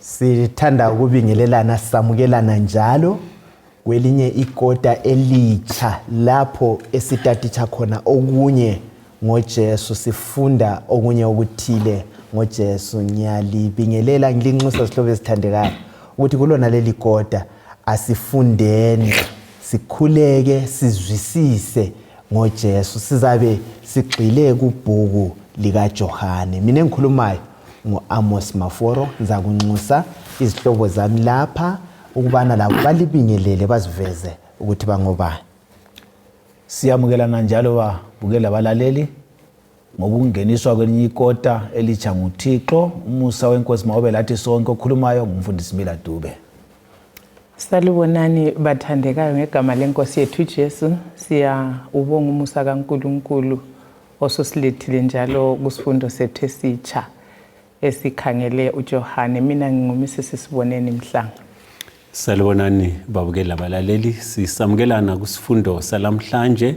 Sithanda ukubingelelana samukelana njalo kwelinye ikota elitsha lapho esitaticha khona okunye ngoJesu, sifunda okunye okuthile ngoJesu. Ngiyalibingelela ngilinxusa sihlobo esithandekayo ukuthi kulona leli kota asifundeni, sikhuleke, sizwisise ngoJesu. Sizabe sigxile kubhuku likaJohane. Mina engikhulumayo ngo-Amos Maforo, ngiza kunxusa izihlobo zami lapha ukubana labo balibingelele baziveze ukuthi bangobani. Siyamukelana njalo babukela abalaleli ngokungeniswa kwelinye ikota elitsha nguThixo. Umusa wenkosi mawube lathi sonke. Okhulumayo ngumfundisi Mila Dube. Salibonani bathandekayo ngegama lenkosi yethu Jesu. Ubonga umusa kaNkulunkulu osusilethile njalo kusifundo sethu esitsha esikhangele uJohane. Mina nginguMrs Siboneni Mhlanga. Salibonani babukela abalaleli, sisamukelana kusifundo salamhlanje.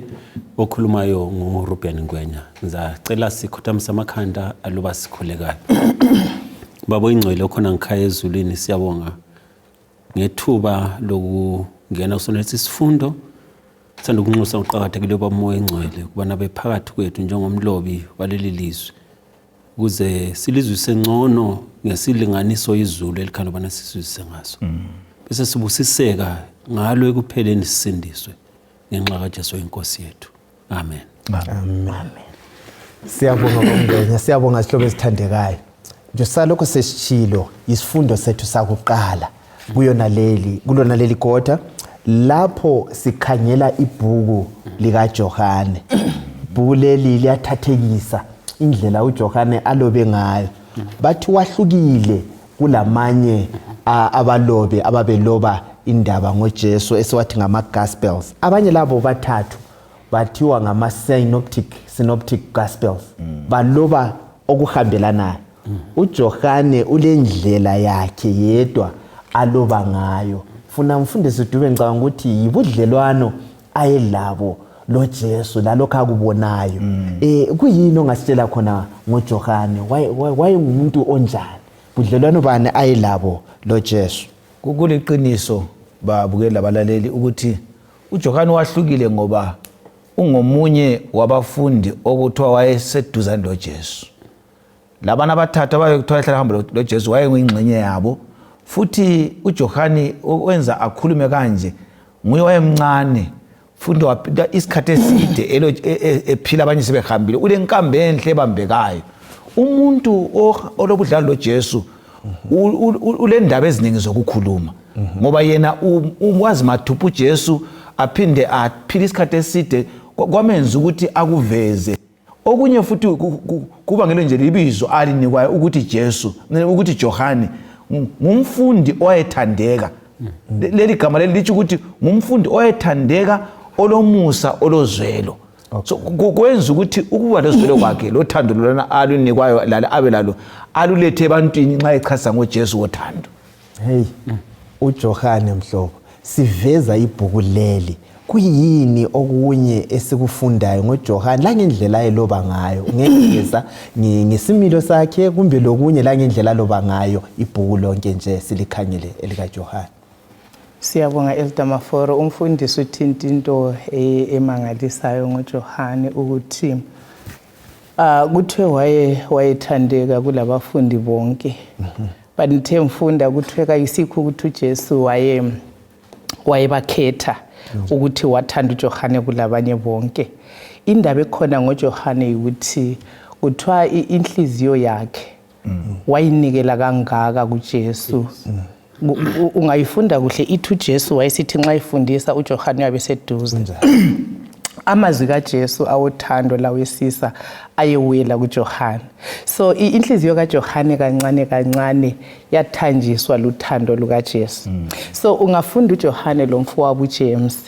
Okhulumayo nguRuben Ngwenya. Ngizacela sikhothamisa amakhanda aluba sikhulekayo. Baba ingcwele okhona ngikhaya ezulwini, siyabonga ngethuba lokungena kusonesi sifundo. Sithanda ukunxusa uqhakathekile bamoya engcwele kubana bephakathi kwethu njengomlobi waleli lizwe, ukuze silizwise ngcono ngesilinganiso izulu elikhanda bana sizwise ngaso. Bese sibusiseka ngalo ekupheleni sisindiswe ngenxa kaJesu inkosi yethu. Amen. Amen. Siyabonga Ngwenya, siyabonga sihlobo esithandekayo. Nje salokho sesichilo isifundo sethu sakuqala kulona leli kota lapho sikhangela ibhuku likaJohane. Ibhuku leli liyathathekisa indlela uJohane alobe ngayo. Bathi wahlukile kulamanye abalobi ababeloba indaba ngoJesu esiwathi ngama Gospels. Abanye labo bathathu bathiwa ngama synoptic Gospels. Baloba okuhambelanayo. uJohane ulendlela yakhe yedwa aloba ngayo. Funa mfundisi Dube ngicabanga ukuthi yibudlelwano ayelabo loJesu lalokho akubonayo. Kuyini ongasitshela khona ngoJohane? Wayengumuntu onjani? Budlelwano bani ayelabo loJesu? Kuliqiniso babukela abalaleli ukuthi uJohane wahlukile ngoba ungomunye wabafundi okuthiwa wayeseduzane loJesu. Labana abathathu abayekuthiwa hlahamba loJesu wayenguyingxenye yabo. Futhi uJohane wenza akhulume kanje nguye wayemncane, futhi waphila isikhathi eside ephila abanye sebehambile. Ulenkambe enhle ebambekayo. Umuntu olobudlalo loJesu ulendaba eziningi zokukhuluma ngoba yena wazi mathupha uJesu aphinde aphila isikhathi eside kwamenza ukuthi akuveze. Okunye futhi kuba ngelo nje libizo alinikwayo ukuthi Jesu, ukuthi Johane ngumfundi oyethandeka. Leli gama leli lithi ukuthi ngumfundi oyethandeka, olomusa, olozwelo. So kwenza ukuthi ukuba lozwelo kwakhe lothando lona alunikwayo lala abe lalo alulethe ebantwini nxa echasa ngoJesu wothando. Hey, uJohane mhlobo, siveza ibhuku leli. Kuyini okunye esikufundayo ngoJohane la ngendlela eloba ngayo? Ngengeza ngesimilo sakhe kumbe lokunye la ngendlela loba ngayo ibhuku lonke nje silikhangele elikaJohane. Siyabonga Elder Maforo, umfundisi uthinta into emangalisayo ngoJohane ukuthi kuthiwe wayethandeka kulabafundi bonke. But ngithe mfunda kuthiwe kayisikho ukuthi uJesu wayebakhetha ukuthi wathanda uJohane kulabanye bonke. Indaba ekhona ngoJohane ukuthi kuthiwa inhliziyo yakhe wayinikela kangaka kuJesu. Ungayifunda kuhle ithi uJesu wayesithi nxa ifundisa uJohane yabe seduze. Amazwi kaJesu awothando lawesisa ayewela kuJohane. So inhliziyo kaJohane kancane yathanjiswa luthando lukaJesu. So ungafunda uJohane lo mfowabo uJames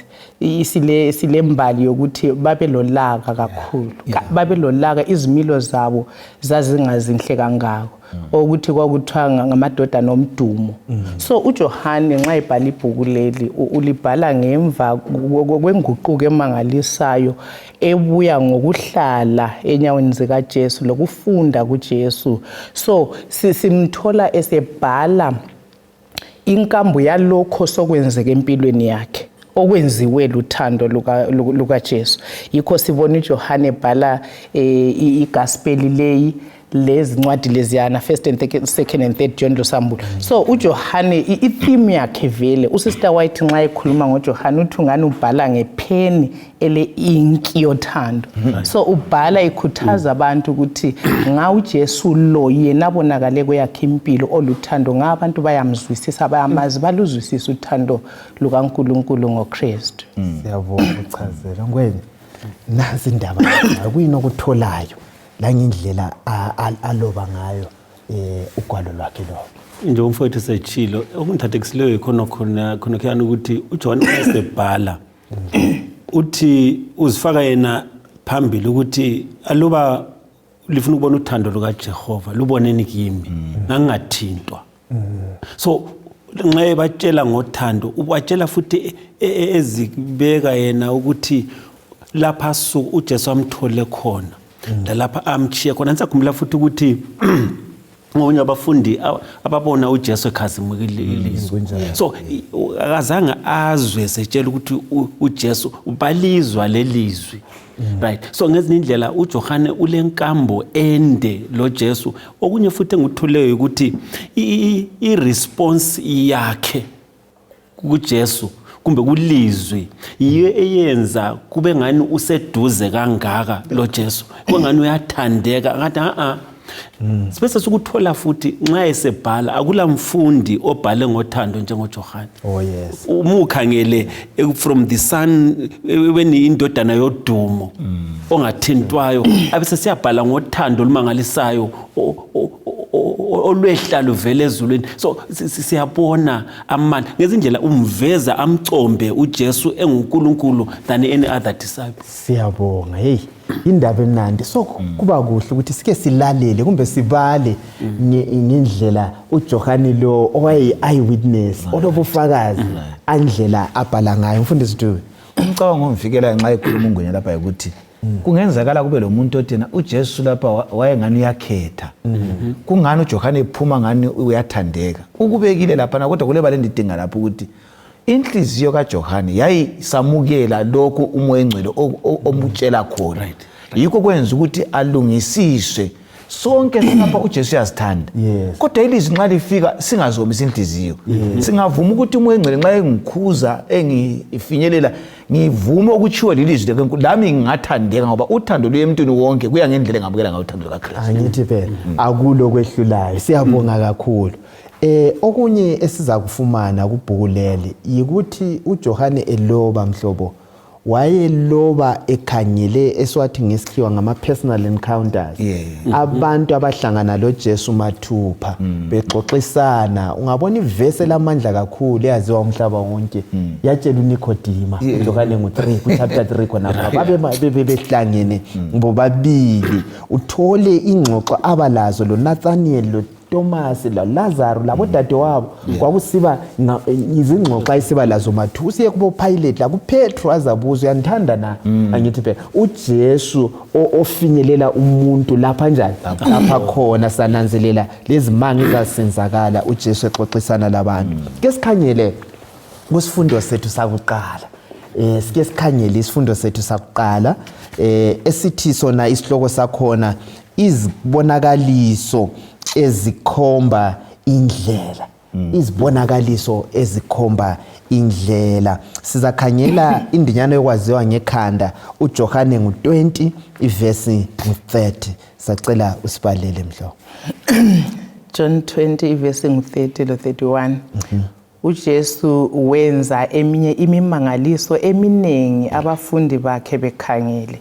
isilembali yokuthi babelolaka kakhulu. Babelolaka, izimilo zabo zazingazinhle kangako. Ukuthi kwakuthiwa ngamadoda nomdumo. So uJohane nxa ebhala ibhuku leli ulibhala ngemva kwenguquko emangalisayo ebuya ngokuhlala enyaweni zikaJesu lokufunda kuJesu. So simthola esebhala inkambo yalokho sokwenzeka empilweni yakhe okwenziwe luthando lukaJesu. Yikho sibona uJohane ebhala igospel leyi lezincwadi leziyana 1st and 2nd and 3rd John loSambulo. So uJohane itheme yakhe vele uSister White nxa ekhuluma ngoJohane uthi ngani ubhala ngepheni ele inki yothando. So ubhala ikhuthaza abantu ukuthi nga uJesu lo yena abonakale kweyakhe impilo oluthando ngabantu bayamzwisisa bayamazi baluzwisisa uthando lukaNkulunkulu ngoKristu. Siyabonga uchazela ngwenya nazi indaba kuyini okutholayo la ngendlela aloba ngayo ugwalo lwakhe lo. Nje umfowethu sechilo okungithathekisileyo khona kuyani ukuthi uJohn esebhala uthi uzifaka yena phambili ukuthi aloba lifuna ukubona uthando lukaJehova luboneni kimi nangathintwa. So nxa ebatshela ngothando ubatshela futhi ezibeka yena ukuthi lapha uJesu amthole khona lapha amchiya khona. Ngisakhumbula futhi ukuthi ngokunye abafundi ababona uJesu ekhazimukile ilizwi. So akazange azwe setshela ukuthi uJesu ubalizwa lelizwi. Right. So ngezinye indlela uJohane ulenkambo ende lo Jesu. Okunye futhi enguthuleyo ukuthi i-response yakhe kuJesu kumbe kulizwi yiyo eyenza kube ngani useduze kangaka lo Jesu. Kwengani uyathandeka ngathi sibese ukuthola futhi nxa esebhala akula mfundi obhale ngothando njengoJohane. Oh yes. Umukhangele from the sun when indodana yodumo ongathintwayo abese siyabhala ngothando olumangalisayo olwehla luvele ezulwini. So siyabona amandla ngezindlela umveza amcombe uJesu enguNkulunkulu than any other disciple. Siyabonga. Hey, indaba emnandi. So kuba kuhle ukuthi sike silalele kumbe sibale ngendlela uJohane lo owaye eyewitness olobufakazi andlela abhala ngayo. Mfundisi Dube. Umcabango omvikela nxa ekhuluma ungwenya lapha ukuthi kungenzakala kube lo muntu othina uJesu lapha wayengani uyakhetha. Kungani uJohane ephuma ngani uyathandeka. Ukubekile lapha kodwa kule bale ndidinga lapha ukuthi inhliziyo kaJohane yayisamukela lokho umoya engcwele omutshela khona. Yikho kwenza ukuthi alungisiswe sonke lapha uJesu uyasithanda. Kodwa ilizwi nxa lifika singazomisa inhliziyo. Singavuma ukuthi umoya engcwele nxa engikhuza engifinyelela ngivuma ukuchiwa lilizwi lami ngingathandeka ngoba uthando lwe emntwini wonke kuya ngendlela engabukela ngayo uthando likaKristu. Angithi phela akulo kwehlulayo. Siyabonga kakhulu. Okunye esiza kufumana kubhuku leli yikuthi uJohane eloba mhlobo wayeloba ekhangele eswathi ngesikhiwa ngama personal encounters. Abantu abahlangana lo Jesu mathupha bexoxisana. Ungabona ivesi lamandla kakhulu eyaziwa umhlaba wonke yatshela uNikodima uJohane ngo3 ku chapter 3 khona babe behlangene bobabili uthole ingxoxo abalazo lo Nathaniel lo Thomas la Lazarus labo dadewabo kwakusiba izingxoxo ayisiba lazo mathu siye kubo Pilate la kuPetro azabuza uyanithanda na angithi phela uJesu ofinyelela umuntu lapha njani lapha khona sananzelela lezimanga ezasenzakala uJesu exoxisana labantu. Ke sikhangele kusifundo sethu sakuqala sike sikhangele isifundo sethu sakuqala esithi sona isihloko sakhona izibonakaliso ezikhomba indlela. Izibonakaliso ezikhomba indlela. Sizakhangela indinyana yokwaziwa ngekhanda uJohane ngo20 ivesi 30. Sacela usibalele mhlo. John 20 ivesi 30 lo 31. uJesu wenza eminye imimangaliso eminengi abafundi bakhe bekhangele.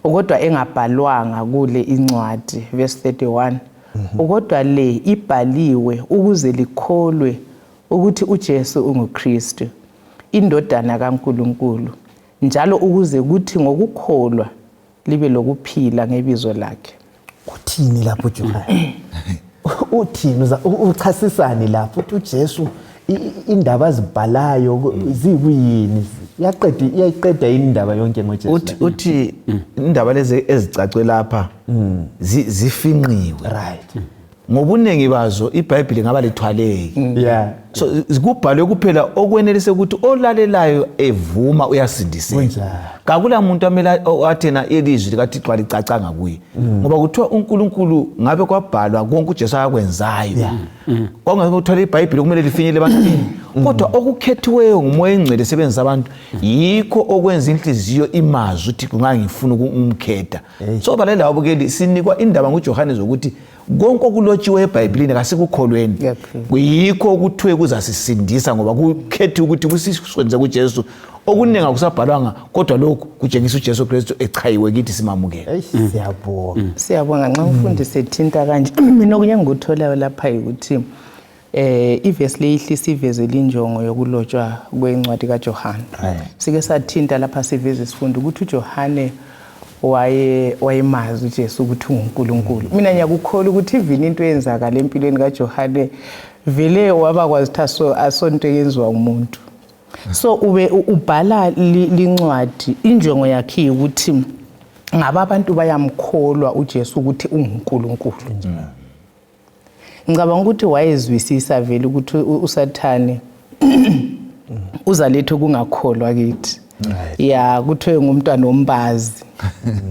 Kodwa engabhalwanga kule incwadi verse 31. Kodwa le ibhaliwe ukuze likholwe ukuthi uJesu unguKristu, indodana kaNkulunkulu, njalo ukuze kuthi ngokukholwa libe lokuphila ngebizo lakhe. Uthini lapho Johane? Uthini uchasisani lapho uthi uJesu indaba azibhalayo zikuyini? Iyayiqeda indaba yonke ngoJesu. Uthi indaba lezi ezicacwe lapha zifinqiwe. Right. Ngobuningi bazo iBhayibheli ngaba lithwaleki. Yeah. So kubhalwe kuphela okwenelise ukuthi olalelayo evuma uyasindiseka. Kakula umuntu amela athena ilizwi likaThixo licacanga kuye. Ngoba kuthiwa uNkulunkulu ngabe kwabhalwa konke uJesu akwenzayo. Kwangekuthola iBhayibheli kumele lifinyele ebantwini. Kodwa okukhethiweyo ngumoya engcwele sebenzisa abantu yikho okwenza inhliziyo imazwi ukuthi kungangifuna ukumkhetha. So balela abukeli sinikwa indaba ngoJohane zokuthi konke okulotshiwe eBhayibhelini kasikukholweni. Kuyikho ukuthiwe kuzasisindisa ngoba kukhethi ukuthi kusiswenze kuJesu okuningi akusabhalwanga kodwa lokhu kutshengisa uJesu Kristu echayiwe kithi simamukele. Siyabonga. Siyabonga nxa umfundisi ethinta kanje mina okunye ngikutholayo lapha ukuthi ivesi leyihlisa iveze linjongo yokulotshwa kwencwadi kaJohane. Sike sathinta lapha siveze sifunda ukuthi uJohane wayemazi uJesu ukuthi unguNkulunkulu. Mina ngiyakukholwa ukuthi even into eyenzakala empilweni kaJohane vele wabakwazi ukuthi asonto yenziwa umuntu. So ube ubhala lincwadi injongo yakhe ukuthi ngaba abantu bayamkholwa uJesu ukuthi unguNkulunkulu. Ngicabanga ukuthi wayezwisisa vele ukuthi uSathane uzaletha ukungakholwa kithi. Ya kuthiwe ngumntwana ombazi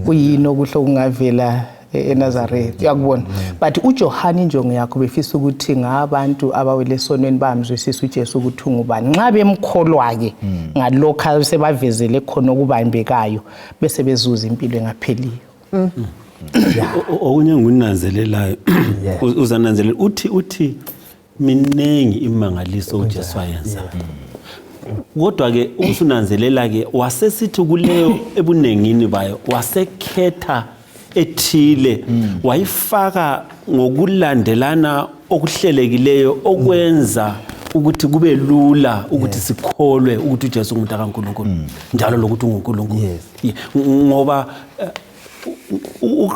kuyini okuhle okungavela eNazaretha yakubona. But uJohane injongo yakhe befisa ukuthi ngabantu abawele esonweni bamzwisisa uJesu ukuthi ungubani. Nxa bemkholwa ke ngalokho sebavezele khona okubambekayo bese bezuza impilo engapheliyo. Okunye ngunanzelelayo uzananzelela uthi minengi imangaliso uJesu ayenza. Kodwa ke usunanzelela ke wasesithi kuleyo ebunengini bayo wasekhetha ethile wayifaka ngokulandelana okuhlelekileyo okwenza ukuthi kube lula ukuthi sikholwe ukuthi uJesu umuntu kaNkulunkulu njalo lokuthi unguNkulunkulu. Ngoba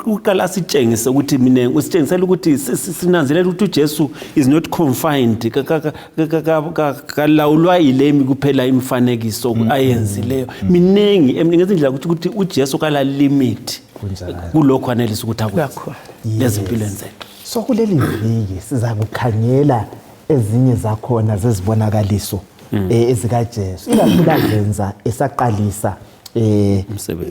uqala sitshengise ukuthi mina usitshengisela ukuthi sinanzelela ukuthi uJesu is not confined kalawulwa ilemi kuphela imfanekiso ayenzileyo minengi ngezindlela ukuthi uJesu kala limit kulokho anelisa ukuthi akwenze lezimpilweni zethu. So kuleli viki siza kukhangela ezinye zakhona zezibonakaliso ezikaJesu ikakhulukazi esaqalisa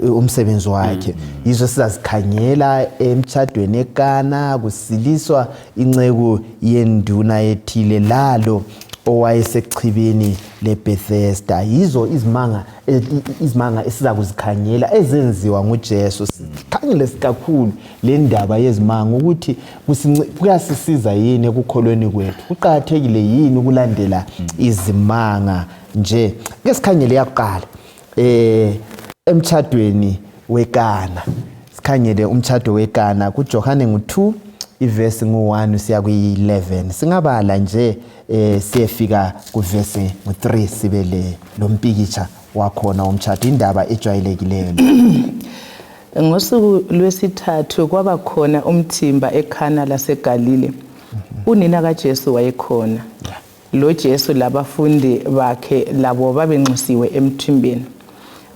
umsebenzi wakhe. Yizo sizazikhangela emtshadweni eKana kusiliswa inceku yenduna ethile lalo owayesechibini leBethesda. Yizo izimanga esiza kuzikhangela ezenziwa nguJesu. Sikhangele kakhulu le ndaba yezimanga ukuthi kuyasisiza yini ekukholweni kwethu. Kuqhakathekile yini ukulandela izimanga nje. Ke sikhangele yakuqala emtshadweni weKana. Sikhangele umtshado weKana kuJohane 2 ivesi 1 siya ku11. Singabala nje siyefika kuvesi 3 sibele lo mpikitsha wakhona umtshado indaba ejwayelekileyo. Ngosuku lwesithathu kwaba khona umthimba eKana laseGalile. Unina kaJesu wayekhona. Lo Jesu labafundi bakhe labo babenxusiwe emthimbeni.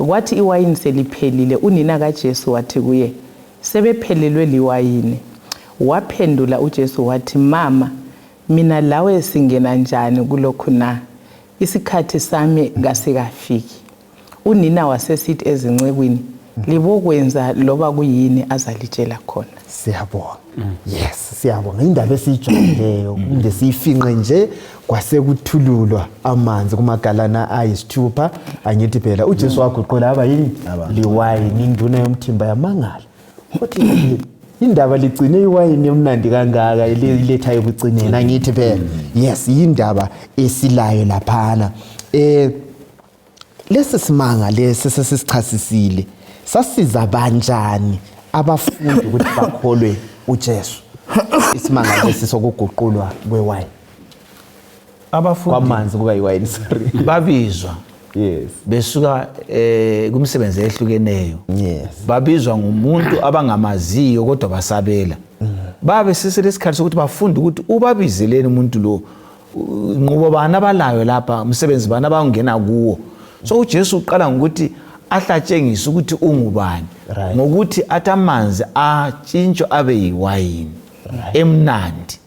Kwathi iwayini seliphelile unina kaJesu wathi kuye sebephelelwe liwayini. Waphendula uJesu wathi mama mina lawe singena njani kulokhu na? Isikhathi sami ngasikafiki. Unina wasesithi ezincekwini libokwenza loba kuyini azalitshela khona. Siyabonga. Yes, siyabonga indaba esijwayeleyo kumbe siyifinqe nje kwasekuthululwa amanzi kumagalana ayisithupha angithi phela uJesu waguqula aba yini liwayini induna yomthimba yamangala. Uthi indaba ligcine iwayini emnandi kangaka iletha ekugcineni angithi phela. Yes, indaba esilayo laphana. Lesi simanga lesi sesichasisile sasiza banjani abafundi ukuthi bakholwe uJesu. Isimanga lesi sokuguqulwa kwewayini abafundi kwamanzi kuka iwayini sorry babizwa Yes. besuka kumsebenzi ehlukeneyo Yes. babizwa ngumuntu abangamaziyo kodwa basabela babe seselesikhathi sokuthi bafunde ukuthi ubabizeleni umuntu lo inqubo bani abalayo lapha umsebenzi bani abangena kuwo so uJesu uqala ngokuthi ahlatshengisa ukuthi ungubani Right. ngokuthi athi amanzi atshintshwe abe yiwayini emnandi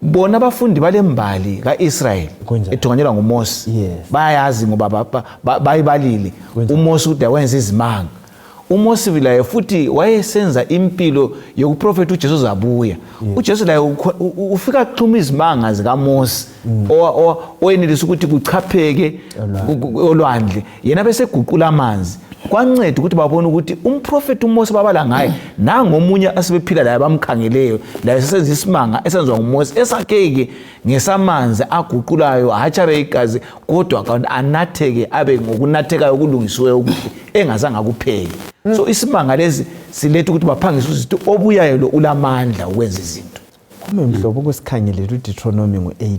bona abafundi balembali kaIsrael Kunjani? ethonganyelwa nguMose Yes. bayazi ngoba bayibalile uMose ude wenza izimanga uMose vilaye futhi wayesenza impilo yokuprofeta uJesu zabuya uJesu la ufika xhuma izimanga zikaMose oyenelisa ukuthi kuchapheke olwandle yena bese guqula amanzi kwanceda ukuthi babone ukuthi umprofeti uMose babala ngaye nangomunye asebephila la bamkhangeleyo la esenza isimanga esenzwa nguMose esakheke ngesamanzi aguqulayo hatshabe igazi kodwa anatheke abe ngokunathekayo kulungisiwe ukuthi engazange kupheke so isimanga lezi siletha ukuthi baphangise ukuthi obuyayo lo ulamandla ukwenza izinto Kume mhlobo kusikhangelela uDeuteronomy ngo-18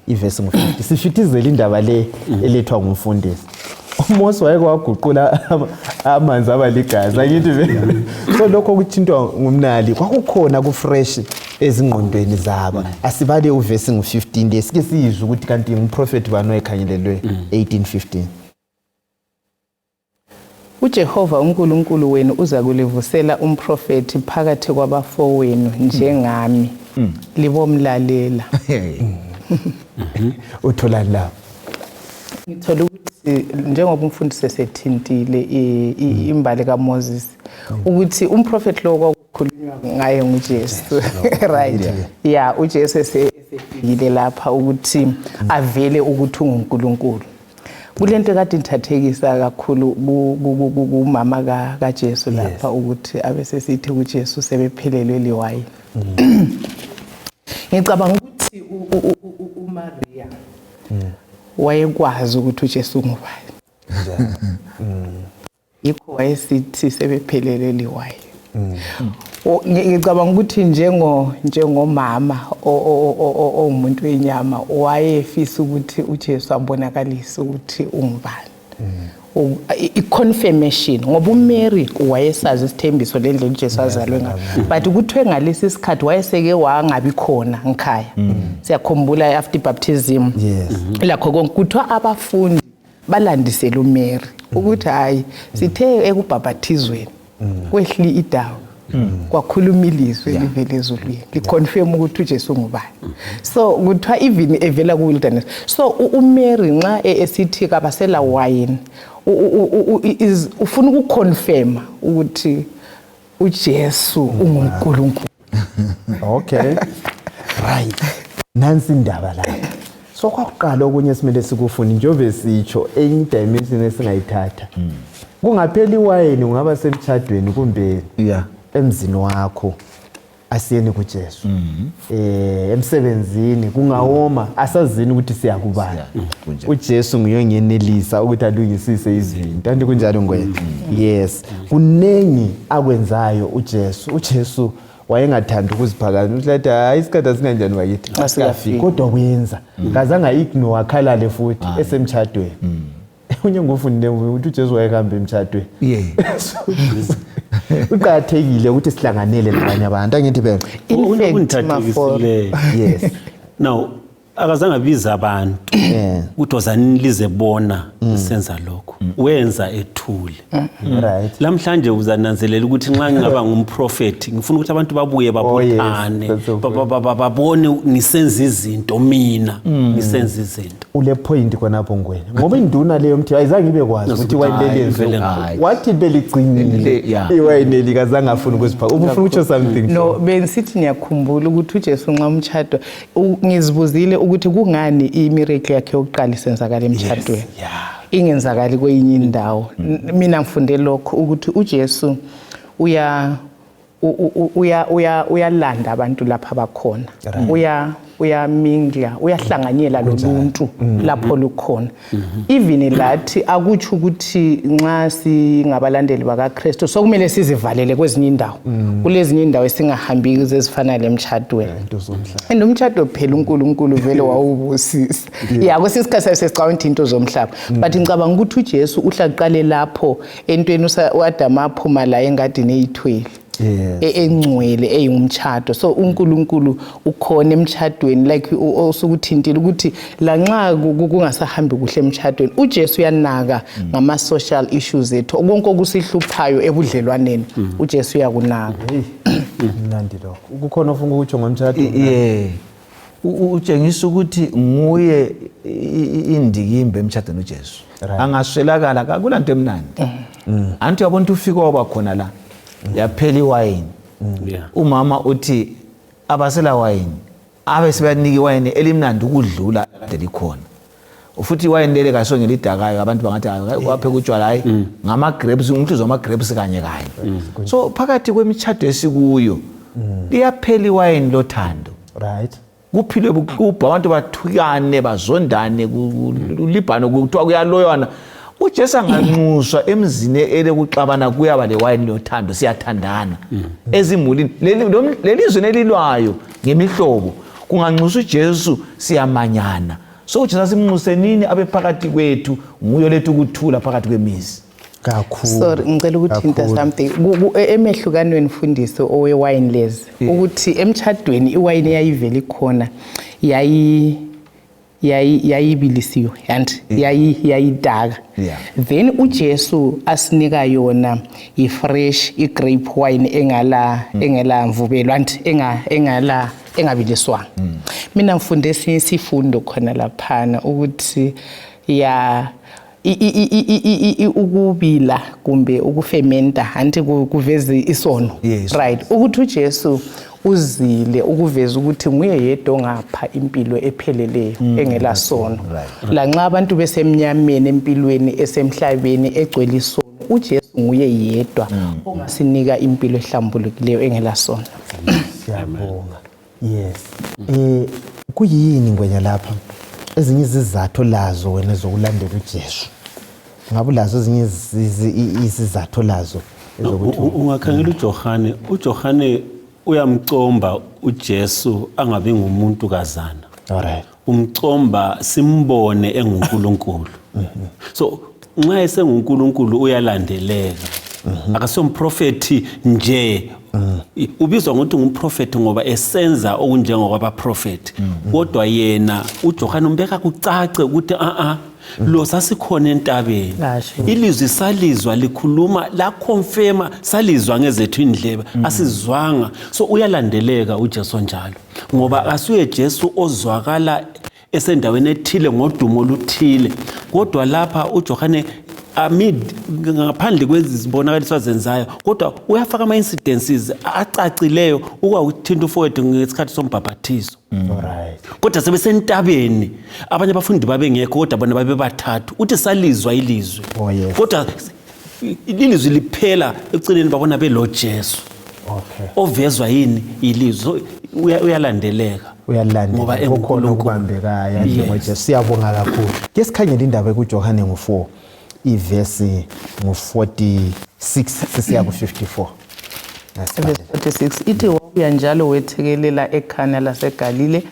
ivesi ngo-50 sifithizela indaba le elethwa ngumfundisi uMose wayekwaguqula amanzi abaligazi angithi so lokho okuthintwa ngumnali kwakukhona kufresh ezingqondweni zabo asibale uvesi ngo-15 lesike sizwe ukuthi kanti ngumprofeti bani oyekhangelelwe 18:15 uJehova uNkulunkulu wenu uza kulivusela umprofeti phakathi kwabafowenu njengami libomlalela uthola la ngithola ukuthi njengoba umfundisi esethintile imbali kaMoses ukuthi umprofeti lo kwakukhulunywa ngaye nguJesu right yeah uJesu esefikile lapha ukuthi avele ukuthi unguNkulunkulu kulento kade inthathekisa kakhulu kumama kaJesu lapha ukuthi abesesithi uJesu sebephelelwe liwayini ngicabanga ukuthi uMaria wayekwazi ukuthi uJesu ngubani yikho wayesithi sebephelelwe liwayini ngicabanga ukuthi njengomama omuntu wenyama wayefisa ukuthi uJesu abonakalise ukuthi ungubani i-confirmation ngoba uMary wayesazi isithembiso lendlela uJesu azalwe ngayo but kuthwe ngalesi sikhathi wayeseke wangabi khona ngikhaya siyakhumbula after baptism lakho konke kuthiwa abafundi balandisela uMary ukuthi hayi sithe ekubhabhathizweni kwehli idawo kwakhuluma ilizwi livele ezulwini liconfirm ukuthi uJesu ngubani so kuthiwa even evela ku wilderness so uMary nxa esithi kabasela wine ufuna ukuconfirm ukuthi uJesu unguNkulunkulu okay right nansi indaba la so kwakuqala okunye simele sikufuni njobe sitsho enye dimension esingayithatha kungapheli iwayini ungaba semtchadweni kumbe emzini wakho asiyeni kuJesu emsebenzini kungawoma asazini ukuthi siyakubala uJesu nguyongenelisa ukuthi alungisise izinto kanti kunjalo ngwethu yes kunengi akwenzayo uJesu wayengathanda ukuziphakamisa uhlathi hayi isikhathi asinganjani wakithi asikafiki kodwa kwenza ngazange ignore akhalale futhi esemtchadweni unye ngufundile ukuthi uJesu wayehamba emtchadweni uqathekile ukuthi sihlanganele nabanye abantu angithi bebe yes now akazange abiza abantu ukuthi wazani lize bona senza lokho wenza ethule right lamhlanje uzananzelela ukuthi nxa ngingaba ngumprofeti ngifuna ukuthi abantu babuye babothane babone ngisenza izinto mina ngisenza izinto ule point khonapho ngwena ngoba induna leyo mthi ayizange ibe kwazi ukuthi wayinelezo wathi beligcinile iwayineli kazange afuna ukuziphaka ubufuna ukuthi something no bensithi ngiyakhumbula ukuthi uJesu nxa umtchado ngizibuzile ukuthi kungani imiracle yakhe yokuqala isenzakala emtchadweni ingenzakali kwenye indawo mina ngifunde lokho ukuthi uJesu uyalanda abantu lapha abakhona, uyamingla, uyahlanganyela loluntu lapho lukhona. Even lathi akutsho ukuthi nxa singabalandeli bakaKristu sokumele sizivalele kwezinye indawo. Kulezinye indawo esingahambi ezifana lemtshadweni. And umtshado phela uNkulunkulu vele wawubusisa. Yeah, kwesisikhathi sesicabanga into zomhlaba. But ngicabanga ukuthi uJesu uhlaqale lapho entweni uAdam aphuma la engadini eyithwele. Engcwele eyumtshado. So uNkulunkulu ukhona emtshadweni like osukuthintile ukuthi la nxa kungasahambi kuhle emtshadweni uJesu uyanaka ngama social issues ethu konke okusihluphayo ebudlelwaneni uJesu uyakunaka. Mnandi lokho. Ukukhona ofuna ukutsho ngomtshado? Utshengisa ukuthi nguye indikimba emtshadweni uJesu. Angaswelakala akulanto emnandi. Anti yabona ufika waba khona la. Yaphela iwayini. Umama uthi abasela wayini abe sebanika iwayini elimnandi ukudlula kade likhona. Futhi iwayini lele kasonge lidakayo abantu bangathi waphe kutshwala hayi ngama grapes umhluzo wama grapes kanye kanye. So phakathi kwemtshado esikuyo liyaphela iwayini lothando. Right. Kuphilwe bukubha abantu bathukane bazondane kulibhano kuthiwa kuyaloyana. uJesu anganxuswa emzini elekuxabana kuyaba lewayini lothando siyathandana ezimulini lelizwe nelilwayo ngemihlobo kunganxuswa uJesu siyamanyana so uJesu simnxuse nini abe phakathi kwethu nguyo lethu ukuthula phakathi kwemizi kakhulu. Sorry ngicela ukuthinta something emehlukanweni mfundiso owewine lezi ukuthi emtchadweni iwine yayivela ikhona yayibilisiwe and yayidaka then uJesu asinika yona ifresh igrape wine engala mvubelo and engabiliswa. Mina ngifunde isifundo khona laphana ukuthi ukubila kumbe ukufementa anti kuveza isono right ukuthi uJesu uzile ukuveza ukuthi nguye yedwa ngapha impilo epheleleyo engela sono la nxa abantu besemnyameni empilweni esemhlabeni egcwele isono uJesu nguye yedwa ongasinika impilo ehlambulukileyo engela sono. Siyabonga. Yes. Kuyini ngwenya lapha ezinye izizathu lazo wena zokulandela uJesu ngabe lazo ezinye izizathu lazo ezokuthi ungakhangela uJohane uyamcomba uJesu angabe ngumuntu kazana. Alright. Umcomba simbone enguNkulunkulu. So nxa esenguNkulunkulu uyalandeleka. Akasomprofeti nje. Ubizwa ngokuthi ngumprofeti ngoba esenza okunjengokwaba prophet. Kodwa yena uJohane umbeka kucace ukuthi lo sasikhona entabeni. Ilizwi salizwa likhuluma la confirma salizwa ngezethu indlebe asizwanga. So uyalandeleka uJesu njalo ngoba asuye Jesu ozwakala esendaweni ethile ngodumo oluthile. Kodwa lapha uJohane ngaphandle kwezibonakaliswa zenzayo kodwa uyafaka ama incidences acacileyo ukwakuthinta ufowethu ngesikhathi sombhabhathizo. Alright. Kodwa sebesentabeni abanye abafundi babengekho kodwa bona babe bathathu uthi salizwa ilizwe. Kodwa ilizwe liphela eceleni babona belo Jesu. Okay. Ovezwa yini ilizwe uyalandeleka. Ngoba enkukhona ukubambekayo njengoJesu. Siyabonga kakhulu. Ke sikhangela indaba kuJohane ngo4 ivesi ngo46 sisiya ku54. 46 ithi wabuya njalo wethekelela eKhana laseGalile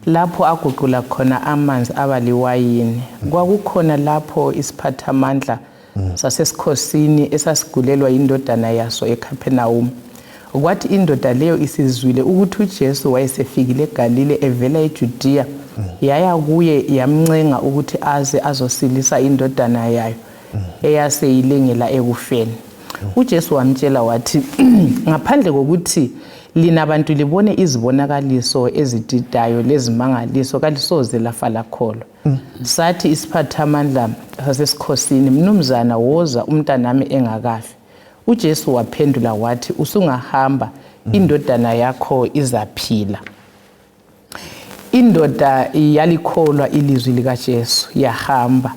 lapho aguqula khona amanzi abaliwayini. Kwakukhona lapho isiphathamandla sasesikhosini esasigulelwa indodana yaso eCapernaum. Kwathi indoda leyo isizwile ukuthi uJesu wayesefikile eGalile evela eJudiya yaya kuye yamncenga ukuthi aze azosilisa indodana yayo eyaseyilengela ekufeni. uJesu wamtshela wathi ngaphandle kokuthi lina abantu libone izibonakaliso ezididayo lezimangaliso kalisoze lafa lakholo. Sathi isiphathamandla sasesikhosini mnumzana woza umntanami engakafi. uJesu waphendula wathi usungahamba indodana yakho izaphila. Indoda yalikholwa ilizwi likaJesu yahamba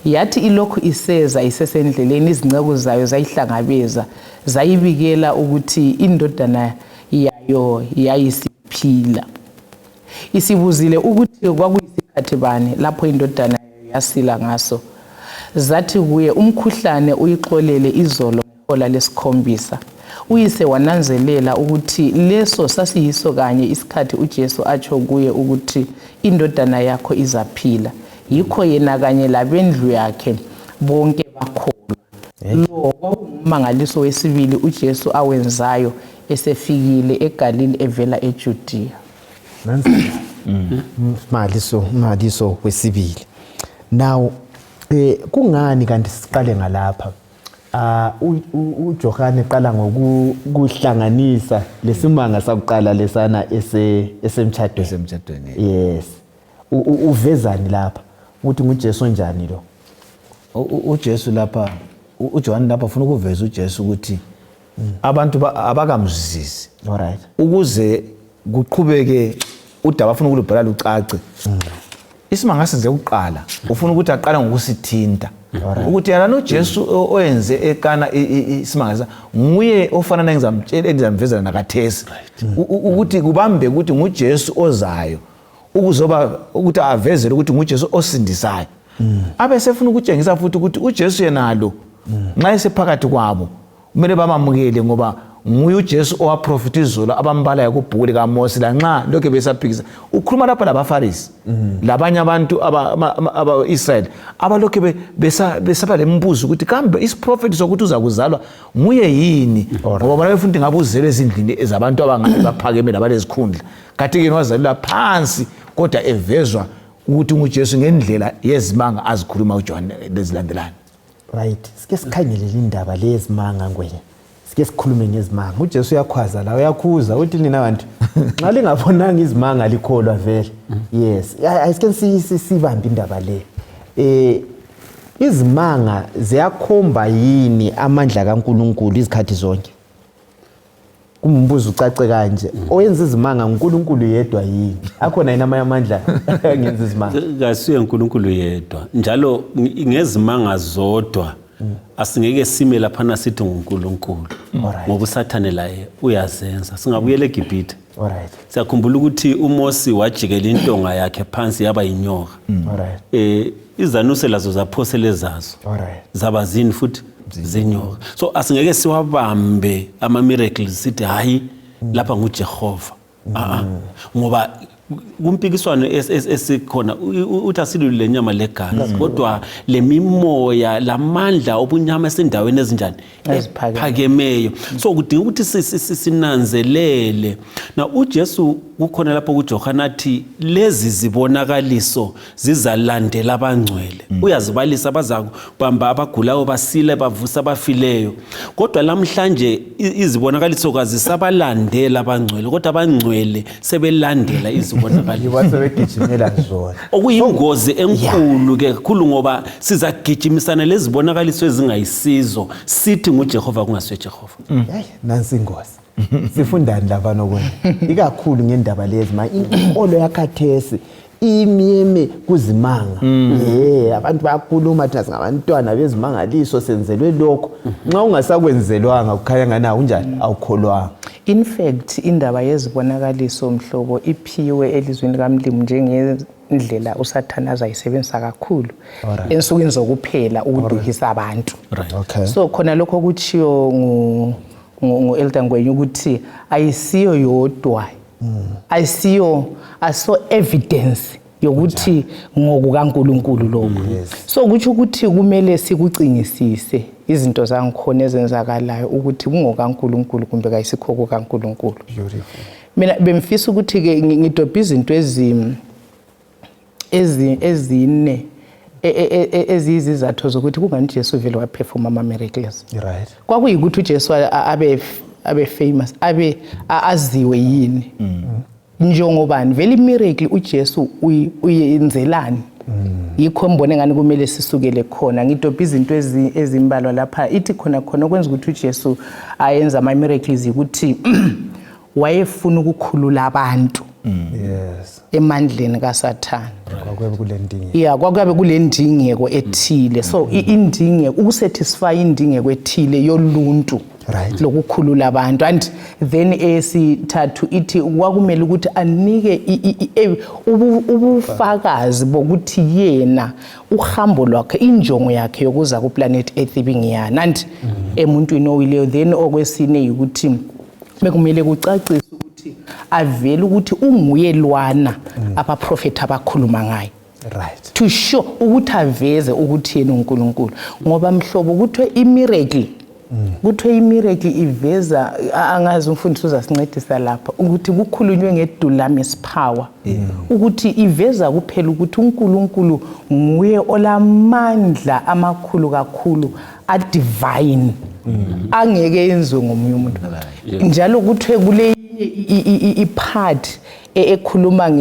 yathi ilokhu iseza isesendleleni izinceku zayo zayihlangabeza zayibikela ukuthi indodana yayo yayisiphila. Isibuzile ukuthi kwakuyisikhathi bani lapho indodana yayo yasila ngaso. Zathi kuye, umkhuhlane uyixolele izolo ngehola lesikhombisa. Uyise wananzelela ukuthi leso sasiyiso kanye isikhathi uJesu atsho kuye ukuthi indodana yakho izaphila. Yikho yena kanye labendlu yakhe bonke bakholwa. Lo kwakungumangaliso wesibili uJesu awenzayo esefikile eGalili evela eJudiya. Nansi maliso wesibili. Now kungani kanti siqale ngalapha? uJohane qala ngokuhlanganisa lesimanga sakuqala lesana esemtchadweni. Yes. Uvezani lapha ukuthi nguJesu njani lo? uJesu lapha uJohane lapha ufuna ukuveza uJesu ukuthi abantu abakamzisi. Alright. Ukuze kuqhubeke udaba afuna ukulubhala lucace. Isimanga senze ukuqala ufuna ukuthi aqala ngokusithinta. Ukuthi yana noJesu oyenze ekana isimanga nguye ofanana engizamvezela nakathesi ukuthi kubambe ukuthi nguJesu ozayo ukuzoba ukuthi avezele ukuthi nguJesu osindisayo. Abe sefuna ukutshengisa futhi ukuthi uJesu yenalo nxa esephakathi kwabo kumele bamamukele ngoba nguye uJesu owaprofita izolo abambala yakubhuku likaMose lanxa lokho besaphikisa. Ukhuluma lapha labaFarisi labanye abantu aba-Israyeli abalokho besaba lembuzo ukuthi kambe isiprofeti sokuthi uza kuzalwa nguye yini ngoba bona befuna ngabe uzele ezindlini ezabantu abangaphakeme labalezikhundla kanti ke wazalwa phansi kodwa evezwa ukuthi nguJesu ngendlela yezimanga azikhuluma uJohane lezilandelana. Right. Sike sikhangelele indaba lezimanga ngwenye. Sike sikhulume ngezimanga. uJesu uyakhwaza la uyakhuza uthi nina abantu nxa lingabonanga izimanga likholwa vele. Yes. Ayike sibambe indaba le. Izimanga ziyakhomba yini amandla kaNkuluNkulu izikhathi zonke? Kumbuzo ucace kanje oyenza izimanga uNkulunkulu yedwa yini? Akhona yini amandla ngenza izimanga? Kasiye uNkulunkulu yedwa. Njalo ngezimanga zodwa asingeke sime lapha na sithi nguNkulunkulu. Ngoba uSathane laye uyazenza. Singabuyela eGibhithe. Alright. Siyakhumbula ukuthi uMose wajikela intonga yakhe phansi yaba yinyoka. Alright. Izanuse lazo zaphosele zazo. Alright. Zaba zini futhi zenyoka. So asingeke siwabambe ama miracles sithi hayi lapha nguJehova. Ngoba kumpikiswano esikhona uthi asilule lenyama legazi kodwa lemimoya lamandla obunyama esendaweni ezinjani eziphakemeyo. So kudinga ukuthi sinanzelele na uJesu kukhona lapho kuJohane athi lezi zibonakaliso zizalandela abangcwele. Uyazibalisa abazakubamba abagulayo basile bavusa abafileyo. Kodwa namhlanje izibonakaliso kazisabalandela abangcwele kodwa abangcwele sebelandela izibonakaliso. Wasebegijimela zona. Okuyingozi enkulu ke kakhulu ngoba sizagijimisana lezibonakaliso ezingayisizo sithi nguJehova kungasiwe Jehova. Hayi nansi ingozi. Sifundani laba nokwenza. Ikakhulu ngendaba lezimanga inkolo yakhathesi imyeme kuzimanga. Abantu bayakhuluma thina singabantwana bezimangaliso senzelwe lokho. Nxa ungasakwenzelwanga ukhaya ngana unjani awukholwanga. In fact indaba yezibonakaliso mhlobo iphiwe elizweni kaMlimu njengendlela uSathane azayisebenzisa kakhulu ensukwini zokuphela ukuduhisa abantu. Okay. So khona lokho kuchiyo ngo-Elder Ngwenye ukuthi ayisiyo yodwa. Ayisiyo aso evidence yokuthi ngokukaNkuluNkulu lokho. So kuthi ukuthi kumele sikucingisise izinto zangikhona ezenzakalayo ukuthi kungokaNkuluNkulu kumbe kayisikho kukaNkuluNkulu. Mina bemfisa ukuthi ke ngidobha izinto ezine ezizizathu zokuthi kungani Jesu vele waperforma ama miracles. Right. Kwakuyikuthi uJesu abe famous aziwe yini. Njengobani vele miracle uJesu uyenzelani. Yikho mbone ngani kumele sisukele khona ngidobha izinto ezimbalwa lapha ithi khona okwenza ukuthi uJesu ayenza ama miracles ukuthi wayefuna ukukhulula abantu. Yes. Emandleni kaSathane. kwakuyabe kule ndingeko. Yeah, kwakuyabe kule ndingeko ethile. So indingeko ukusatisfy indingeko ethile yoluntu. Right. Lokukhulula abantu, and then esithathu ithi kwakumele ukuthi anike ubufakazi bokuthi yena uhambo lwakhe injongo yakhe yokuza ku planet Earth ibingiyana, and emuntwini owileyo. Then okwesine ukuthi bekumele kucacise ukuthi avele ukuthi unguye lwana abaprofeti abakhuluma ngaye. Right. To show ukuthi aveze ukuthi yena uNkulunkulu, ngoba mhlobo kuthiwe imiracle kuthiwe imiracle iveza, angazi umfundisi uzasincedisa lapha, ukuthi kukhulunywe ngedunamis power, ukuthi iveza kuphela ukuthi uNkulunkulu nguye olamandla amakhulu kakhulu a-divine, angeke yenziwe ngomunye umuntu. Njalo kuthiwe kule ipart ekhuluma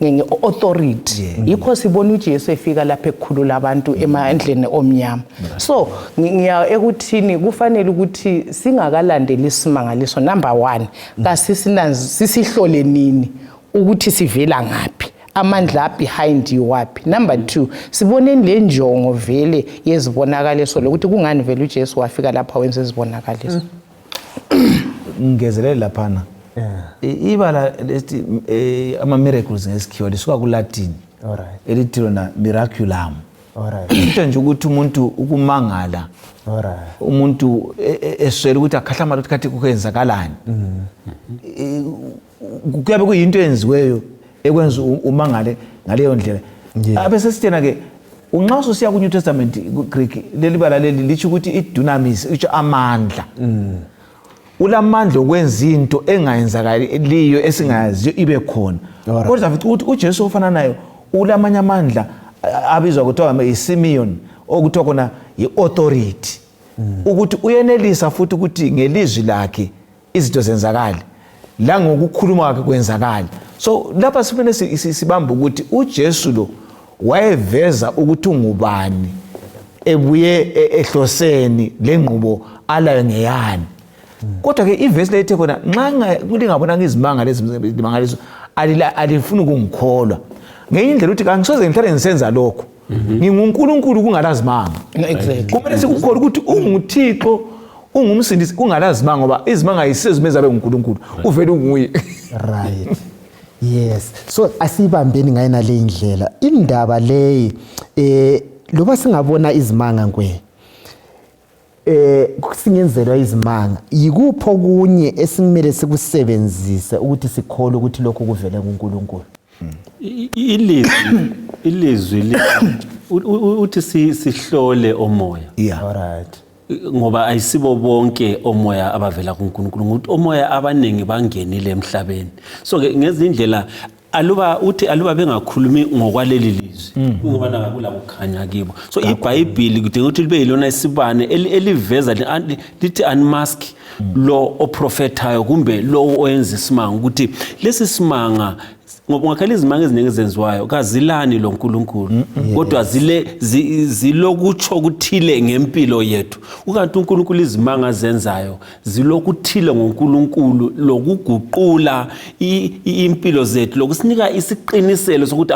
nge-authority, yikho sibona uJesu efika lapha ekukhulula abantu emandleni omnyama. So ngiya ekuthini kufanele ukuthi singakalandeli isimangaliso, number 1 sisihlole nini ukuthi sivela ngaphi, amandla behind you wapi. Number 2 siboneni le njongo vele yezibonakaliso lokuthi kungani vele uJesu wafika lapha wenza izibonakaliso. Ngezelela laphana. Ibala lesti ama miracles ngesikhiwa lisuka ku Latin. Alright. Elithi lona miraculum. Alright. Into nje ukuthi umuntu ukumangala. Alright. Umuntu eswele ukuthi akhahlama ukuthi kathi kuyenzakalani. Kuyabe kuyinto enziweyo ekwenza umangale ngaleyo ndlela. Abese sithena ke unxa usiya ku New Testament ku Greek leli bala leli lithi ukuthi idunamis utsho amandla. Ulamandla okwenza into engayenzakaliyo esingayaziyo ibe khona. Kodwa futhi uJesu ofana nayo ulamanye amandla abizwa kuthiwa iSimeon okuthiwa khona iauthority, ukuthi uyenelisa futhi ukuthi ngelizwi lakhe izinto zenzakala la ngokukhuluma kwakhe kwenzakala. So lapha sifune sibamba ukuthi uJesu lo wayeveza ukuthi ungubani, ebuye ehloseni lenqubo alayo ngeyani. Kodwa ke ivesi lethe khona nxa kulingabona ngizimanga lezimangaliso alifuna ukungikholwa ngenye indlela uthi kangisoze ngihlale ngisenza lokho, nginguNkulunkulu kungalazimanga. Exactly. Kumele sikukholwe ukuthi unguThixo, ungumsindisi kungalazimanga, ngoba izimanga ayisezimeza abe nguNkulunkulu, uvele unguye. Right. Yes. So asibambeni ngayina le indlela indaba leyi loba singabona izimanga nkwe kusingenzelwa izimanga yikupho kunye esingimele sikusebenzise ukuthi sikhole ukuthi lokho kuvela kuNkulunkulu. ilizwi uthi sihlole omoya. Yeah. Alright. Ngoba ayisibo bonke omoya abavela kuNkulunkulu, ngokuthi omoya abaningi bangenile emhlabeni. So ke ngezindlela aluba bengakhulumi ngokwaleli lizwi ngoba nakula kukhanya kibo. So iBhayibheli kudinga ukuthi libe yilona isibane eliveza lithi unmask lo oprofetayo kumbe lo oyenza isimanga, ukuthi lesi simanga ngoba ngakhala izimanga eziningi ezenziwayo kazilani lo nkulunkulu kodwa zilokutsho ukuthile ngempilo yethu. Ukanti uNkulunkulu izimanga zenzayo zilokuthile ngoNkulunkulu lokuguqula impilo zethu, lokusinika isiqiniselo sokuthi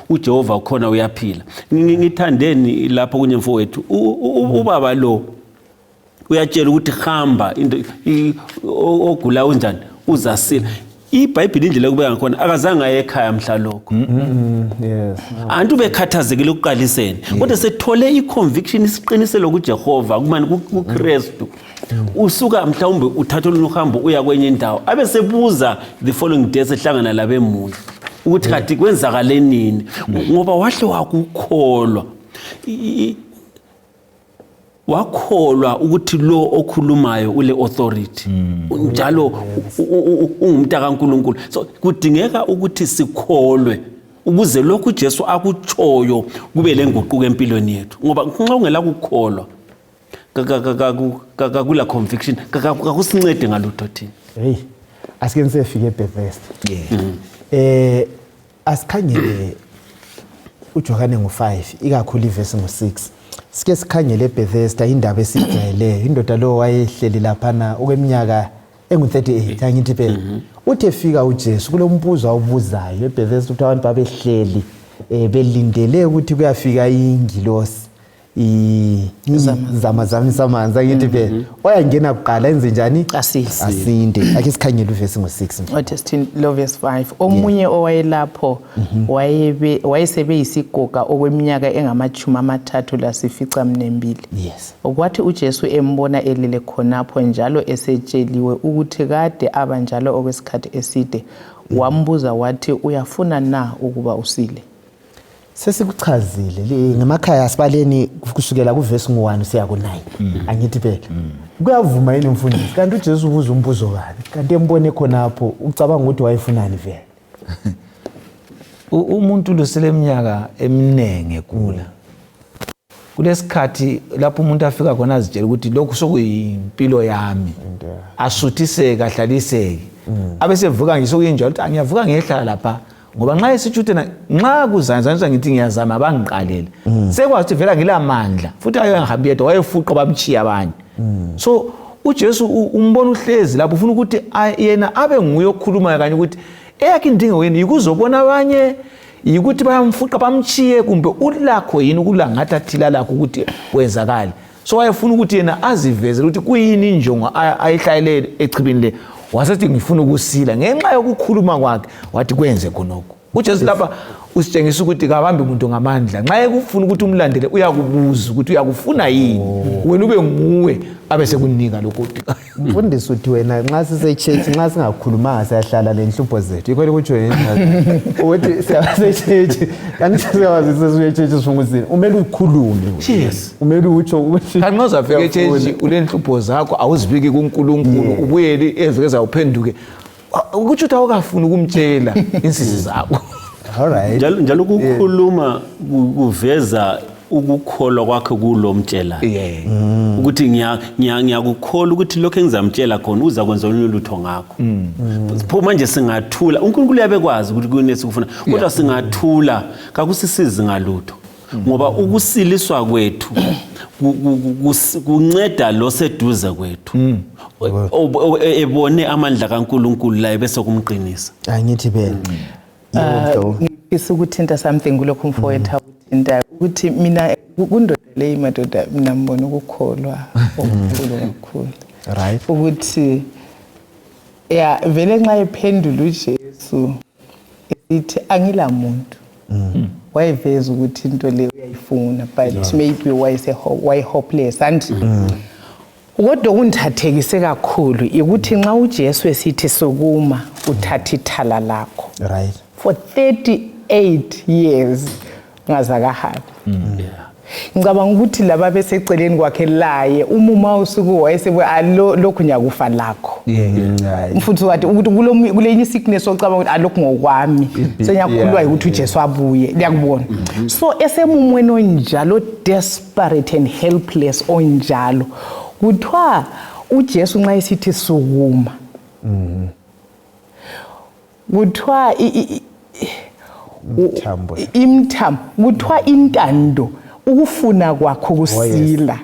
uJehova khona uyaphila. Ngithandeni lapho kunye mfowethu ubaba lo uyatshela ukuthi hamba into ogula unjani uzasila. iBhayibheli indlela kubeka ngakhona akazange aye ekhaya mhla lokho. Yes. Antu bekhathazekile ukuqaliseni kodwa sethole iconviction isiqiniselo kuJehova kumani kuKristu. Usuka mhlawumbe uthatha uhambo uya kwenye indawo abe sebuza the following day sehlangana labemuli ukuthi kathi kwenzakale nini ngoba wahle wakukholwa. Wakholwa ukuthi lo okhulumayo ule authority njalo ungumntaka kaNkulunkulu. So kudingeka ukuthi sikholwe ukuze lokhu Jesu akutshoyo kube lenguquko empilweni yethu, ngoba nxa ungela kukholwa kula conviction kakusincede ngalutho thina. Hey, asike nisefike eBethesda. Asikhangele uJohane ngo5 ikakhulu ivesi ngo6. Sike sikhangele eBethesda indaba esijayeleyo. Indoda lo wayehleli laphana okweminyaka engu38 angithi phela. Uthe fika uJesu kulombuzo awubuzayo eBethesda ukuthi abantu babehleli belindele ukuthi kuyafika ingilosi zama ngithi phela oyangena kuqala enze njani asinde ake sikhangele uverse ngo6 Othestin lo verse 5 omunye owayelapho wayesebe yisigoga okweminyaka engamachumi amathathu lasifica mnembili yes okwathi uJesu embona elile khonapho njalo esetsheliwe ukuthi kade abanjalo okwesikhathi eside wambuza wathi uyafuna na ukuba usile sesikuchazile ngemakhaya asibaleni kusukela kuverse ngo1 siya ku9 angithi phela kuyavuma yini mfundisi kanti uJesu ubuza umbuzo kabi kanti embone khonapho ucabanga ukuthi wayefunani vele umuntu lusele eminyaka eminenge kula kulesikhathi lapho umuntu afika khona azitshela ukuthi lokhu sokuyimpilo yami asuthiseke ahlaliseke abesevuka ngisokuyinjalo ukuthi angiyavuka ngehlala lapha ngoba nxa esithuthe nxa kuzanzanisa ngithi ngiyazama bangiqalele sekwathi vela ngilamandla futhi ayengihambi yedwa wayefuqa bamchiya abanye so uJesu umbona uhlezi lapho ufuna ukuthi yena abe nguye okhuluma kanye ukuthi eyakhe indingo wena yikuzobona abanye yikuthi bayamfuqa bamchiye kumbe ulakho yini ukulangatha thila lakho ukuthi wenzakala so wayefuna ukuthi yena azivezele ukuthi kuyini injongo ayihlayele echibini le wasethi ngifuna ukusila ngenxa yokukhuluma kwakhe wathi kwenze khonokho uJesu lapha usitshengisa ukuthi kabambe umuntu ngamandla nxa ekufuna ukuthi umlandele uyakubuza ukuthi uyakufuna yini wena ube nguwe abese kunika lokho mfundisi uthi wena nxa sisechurch nxa singakhulumanga siyahlala lenhlupho zethu ikho ukuthi wena uthi siyasechurch kanti siyawazi sesiyechurch sifunguzini umele ukhulume yes umele utsho ukuthi kanti nxa uzafika echurch ulenhlupho zakho awuzibiki kuNkulunkulu ubuyele evekeza uphenduke ukuthi awukafuni ukumtshela insisi zakho alright njalo ukukhuluma kuveza ukukholwa kwakhe kulo mtshela ukuthi ngiyakukholwa ukuthi lokho engizamtshela khona uza kwenza ulutho ngakho pho manje singathula uNkulunkulu uyabekwazi ukuthi kunesikufuna kodwa singathula kakusisizi ngalutho ngoba ukusiliswa kwethu kunceda lo seduze kwethu ebone amandla kaNkulunkulu la bese kumqinisa angithi phela ngifisa ukuthinta something kulokho mfowethu uthinta ukuthi mina kundoda le madoda mina mbona ukukholwa okukhulu kakhulu right ukuthi vele nxa ephendula uJesu ethi angila muntu wayeveza ukuthi into le uyayifuna but maybe why hopeless and kodwa kundhathekise kakhulu ukuthi nxa uJesu esithi sokuma uthatha ithala lakho right for 38 years ngazakahabi ngicabanga ukuthi laba beseceleni kwakhe laye umuma usuku wayesebe lokhu nyakufa lakho mfuthu wathi ukuthi kulenye sickness ocabanga ukuthi alokhu ngokwami senyakhulwa ukuthi uJesu abuye liyakubona so esemumweni onjalo desperate and helpless onjalo kuthiwa uJesu nxa esithi sukuma kuthiwa imthambo kuthiwa intando ukufuna kwakho kusila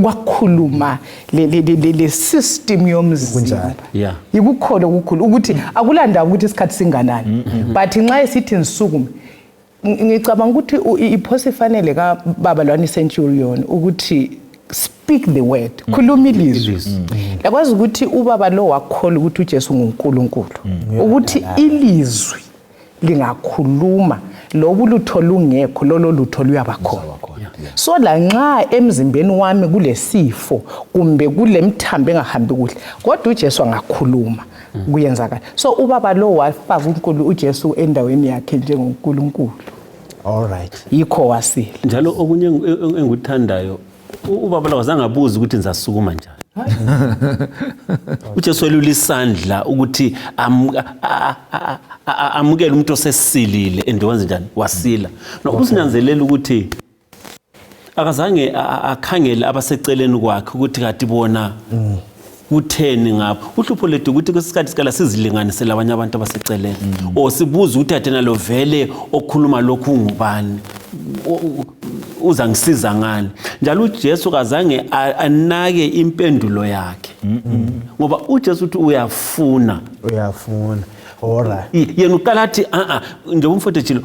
kwakhuluma le system yomzimba ikukholwa ukukhulu ukuthi akulanda ukuthi isikhathi singanani but nxa esithi nisukume ngicabanga ukuthi iphosifanele kaBaba lwani Centurion ukuthi speak the word khuluma ilizwi yakwazi ukuthi ubaba lo wakholwa ukuthi uJesu nguNkulunkulu ukuthi ilizwi lingakhuluma lobu lutho lungekho lolo lutho luyabakhona so la nxa emzimbeni wami kulesifo kumbe kulemthambo engahambi kuhle kodwa uJesu angakhuluma kuyenzakala so ubaba lo wafaka uNkulunkulu uJesu endaweni yakhe njengoNkulunkulu alright yikho wasila njalo okunye engikuthandayo ubaba lo azangabuza ukuthi nizasukuma njani uJesu welula isandla ukuthi amukele umuntu osesilile endiwenze njani wasila nokusinyanzelela ukuthi akazange akhangele abaseceleni kwakhe ukuthi kati bona kutheni ngapha uhlupho lethu ukuthi kwesikhathi sikala sizilinganisela abanye abantu abaseceleni sibuza ukuthi athena lo vele okhuluma lokhu ngubani uza ngisiza ngani njalo uJesu kazange anake impendulo yakhe ngoba uJesu uthi uyafuna Alright. yena uqala athi njengoba umfowethu etshilo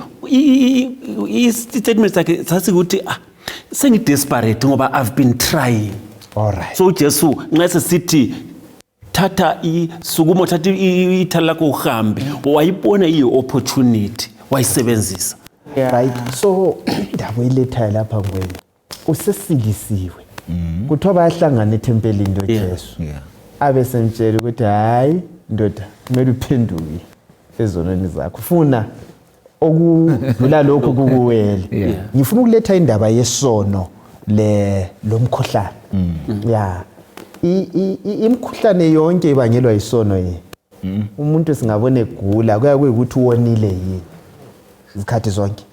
i-statement sakhe sasikuthi sengi-desperate ngoba I've been trying. Alright. So uJesu nxa sesithi thatha isukuma thatha ithala lakho uhambe wayibona i-opportunity wayisebenzisa. Right. So indaba ilethayo lapha kwena usesilisiwe. Kuthiwa bayahlangana ethempelini loJesu. Abe semtshela ukuthi hayi ndoda kumele uphenduke ezonweni zakho. Funa okudlula lokho kukuwele. Ngifuna ukuletha indaba yesono lomkhuhlane. Imkhuhlane yonke ibangelwa yisono yini. Umuntu singabona egula kuya kuyikuthi uwonile yini. Izikhathi zonke.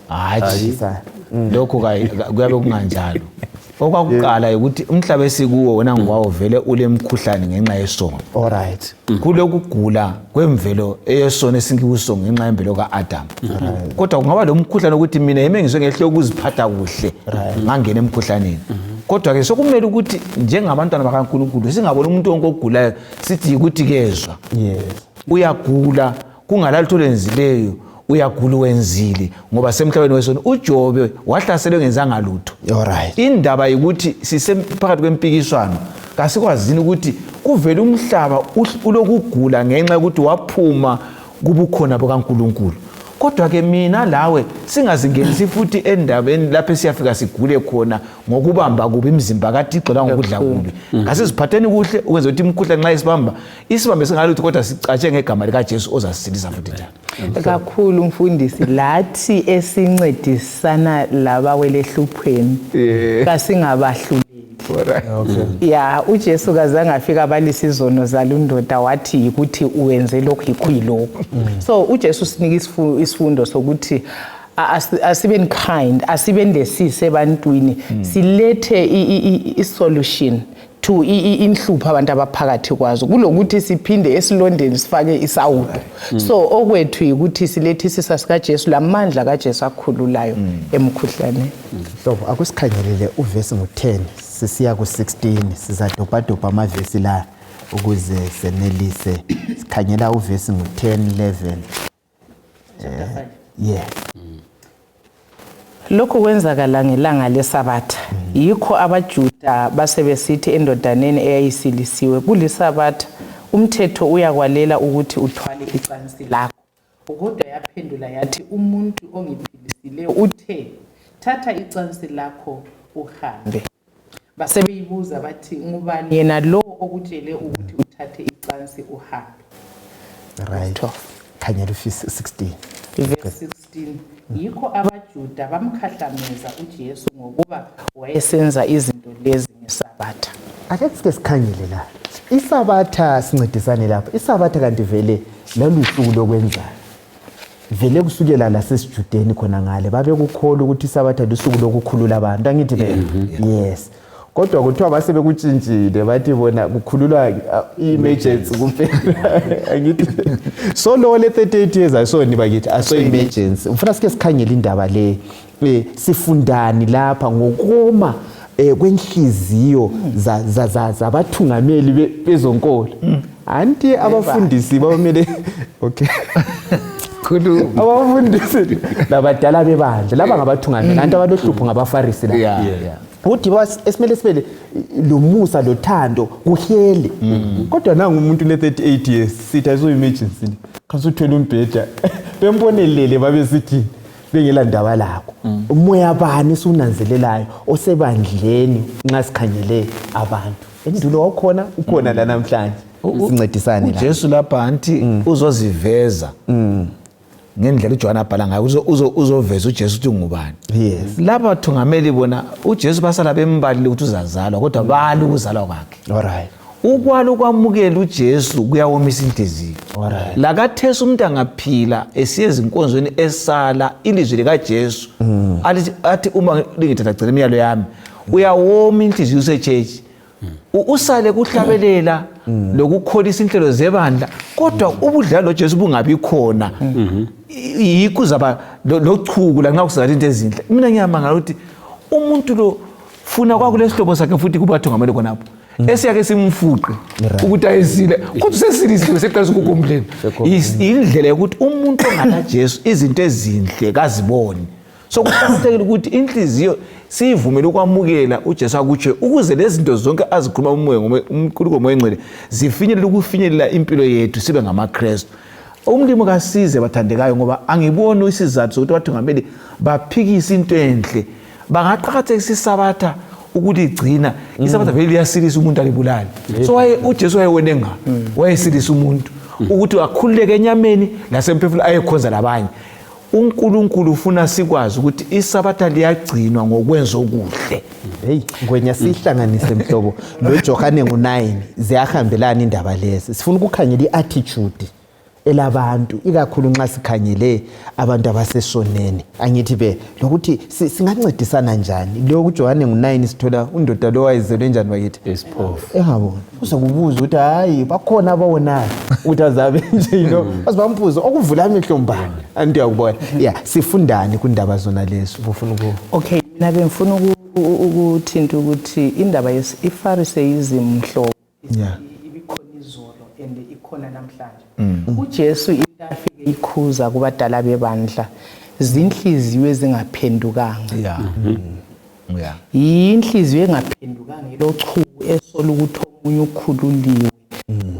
Hayi lokho kuyabe kunganjalo. Okwakuqala ukuthi umhlaba esikuwo wona ngwawo vele ule mkhuhlane ngenxa yesono. Alright. Kulokugula kwemvelo eyesono esingikuso ngenxa yemvelo kaAdam. Kodwa kungaba lo mkhuhlane ukuthi mina yime ngizwe ngehle ukuziphatha kuhle ngangena emkhuhlaneni. Kodwa ke sokumele ukuthi njengabantwana bakaNkulunkulu singabona umuntu wonke ogulayo sithi ukuthi kezwa. Yes. Uyagula kungalalutho lenzileyo uyagula wenzile ngoba semhlabeni wesono uJobe wahlaselwe ngenzanga lutho. Alright. Indaba ukuthi sisephakathi kwempikiswano kasikwazini ukuthi kuvela umhlaba ulokugula ngenxa ukuthi waphuma kubukhona bukaNkulunkulu. Kodwa ke mina lawe singazingenisi futhi endabeni lapho siyafika sigule khona ngokubamba kubi imizimba kaThixo la ngokudla kubi. Ngasiziphatheni kuhle ukwenza ukuthi imikhuhlane nxa isibambe singalutho kodwa sicatshe ngegama lika Jesu ozasilisa futhi njalo. Kakhulu umfundisi lathi esincedisana labawele hluphweni kasingabahluleli. Ya uJesu kazange afika abalisa izono zalundoda wathi ukuthi uwenze lokho yikuyilokho. So uJesu sinika isifundo sokuthi asibeni kind, asibeni lesise ebantwini, silethe i-solution to inhlupho abantu abaphakathi kwazo kulokuthi siphinde esilondeni sifake isawudo. So okwethu ukuthi silethe isisa sika Jesu lamandla kaJesu akhululayo emkhuhlaneni. So akusikhangelele uvesi ngo10 sisiya ku16 sizadobhadobha amavesi la ukuze senelise sikhangela uvesi ngo10 11. Yeah. Lokho kwenzakala ngelanga leSabatha. Yikho abaJuda basebesithi endodaneni eyayisilisiwe kuliSabatha umthetho uyakwalela ukuthi uthwale icansi lakho. Kodwa yaphendula yathi umuntu ongiphilisile uthe thatha icansi lakho uhambe. Basebeyibuza bathi ngubani yena lo okutshele ukuthi uthathe icansi uhambe. Right. Khangela uvesi 16. Verse 16. Yikho abaJuda bamkhahlameza uJesu ngokuba wayesenza izinto lezi ngeSabatha. Ake sike sikhangele la. ISabatha sincedisane lapha. ISabatha kanti vele lalusuku lokwenzayo. Vele kusukela la sesijudeni khona ngale babe kukholwa ukuthi iSabatha lusuku lokukhulula abantu. Angithi yes. Kodwa kuthiwa base bekutshintshile bathi bona kukhululwa emergency kuphela. Angithi so lo le 38 years asoni bakithi aso emergency. Ufuna sike sikhangele indaba le sifundani lapha ngokoma kwenhliziyo zabathungameli bezonkolo. Anti abafundisi bawomele okay. Abafundisi labadala bebandla laba ngabathungameli anti abalohlupho ngabafarisi la. Uthi esimele sibele lo musa lo thando kuhele. Kodwa nanga umuntu le 38 years sithi ayiso emergency kasuthwele umbheda bembonelele babe sithi bengela ndaba lakho. Umoya bani sunanzelelayo osebandleni nxa sikhangele abantu. Endulo wakhona ukhona la namhlanje sincedisane la. uJesu lapha anti uzoziveza. Ngendlela uJohn abhala ngayo uzoveza uJesu uthi ngubani. Yes. Laba bathungameli bona uJesu basala bembalile ukuthi uzazalwa kodwa bali ukuzalwa kwakhe. Alright. Ukwala ukwamukela uJesu kuyawomisa inhliziyo. Alright. Lakathesa umuntu angaphila esiyeza inkonzweni esala ilizwi likaJesu athi uma lingithatha gcina imiyalo yami uyawoma inhliziyo useChurch. Usale kuhlabelela lokukholisa inhlelo zebandla kodwa ubudlalo loJesu bungabi khona. Yikho zaba lochuku la nxa kusathi into ezinhle. Mina ngiyamangala ukuthi umuntu lo funa kwakulesihlobo sakhe futhi kubathungameli khonapho. esiyake simfuqe ukuthi ayesile kodwa sesilisiwe seqala ukukomplain indlela yokuthi umuntu ongana Jesu izinto ezinhle kazibone so kufanele ukuthi inhliziyo sivumele ukwamukela uJesu akutshe ukuze lezi zinto zonke azikhuluma uMkhuluko moyengcwele zifinyelela ukufinyelela impilo yethu sibe ngamaKristu. Umlimo kasize bathandekayo ngoba angiboni isizathu sokuthi bathu ngameli baphikisa into enhle bangaqhakathekisa isabatha ukuthi igcina isabatha vele liyasilisa umuntu alibulali so uJesu wayewene nga wayesilisa umuntu ukuthi akhululeke enyameni nasemphefumulweni ayekhonza labanye. uNkulunkulu ufuna sikwazi ukuthi isabatha liyagcinwa ngokwenza okuhle. Hey ngwenya sihlanganise mhlobo lo Johane ngo9 ziyahambelana indaba lezi. Sifuna ukukhangela iattitude elabantu ikakhulu nxa sikhangele abantu abasesonene. Angithi be lokuthi singancedisana njani. Lo kuJohane ngo9 sithola undoda lo wayezelwe njani bakithi? Esiphofu. Ehabo. Uzakubuza ukuthi hayi bakhona abawonayo ukuthi azabe nje azibambuzo okuvula amehlo mbani. Andiyakubona. Yeah, sifundani kundaba zona lezo. Ufuna uku Okay, mina bengifuna ukuthinta ukuthi indaba iFariseism mhlobo. Yeah. Ibikhona izolo and ikhona namhlanje. uJesu afike ikhuza kubadala bebandla zinhliziyo ezingaphendukanga. Yeah. Yeah. Inhliziyo engaphendukanga lochuku esola ukuthi omunye ukhululiwe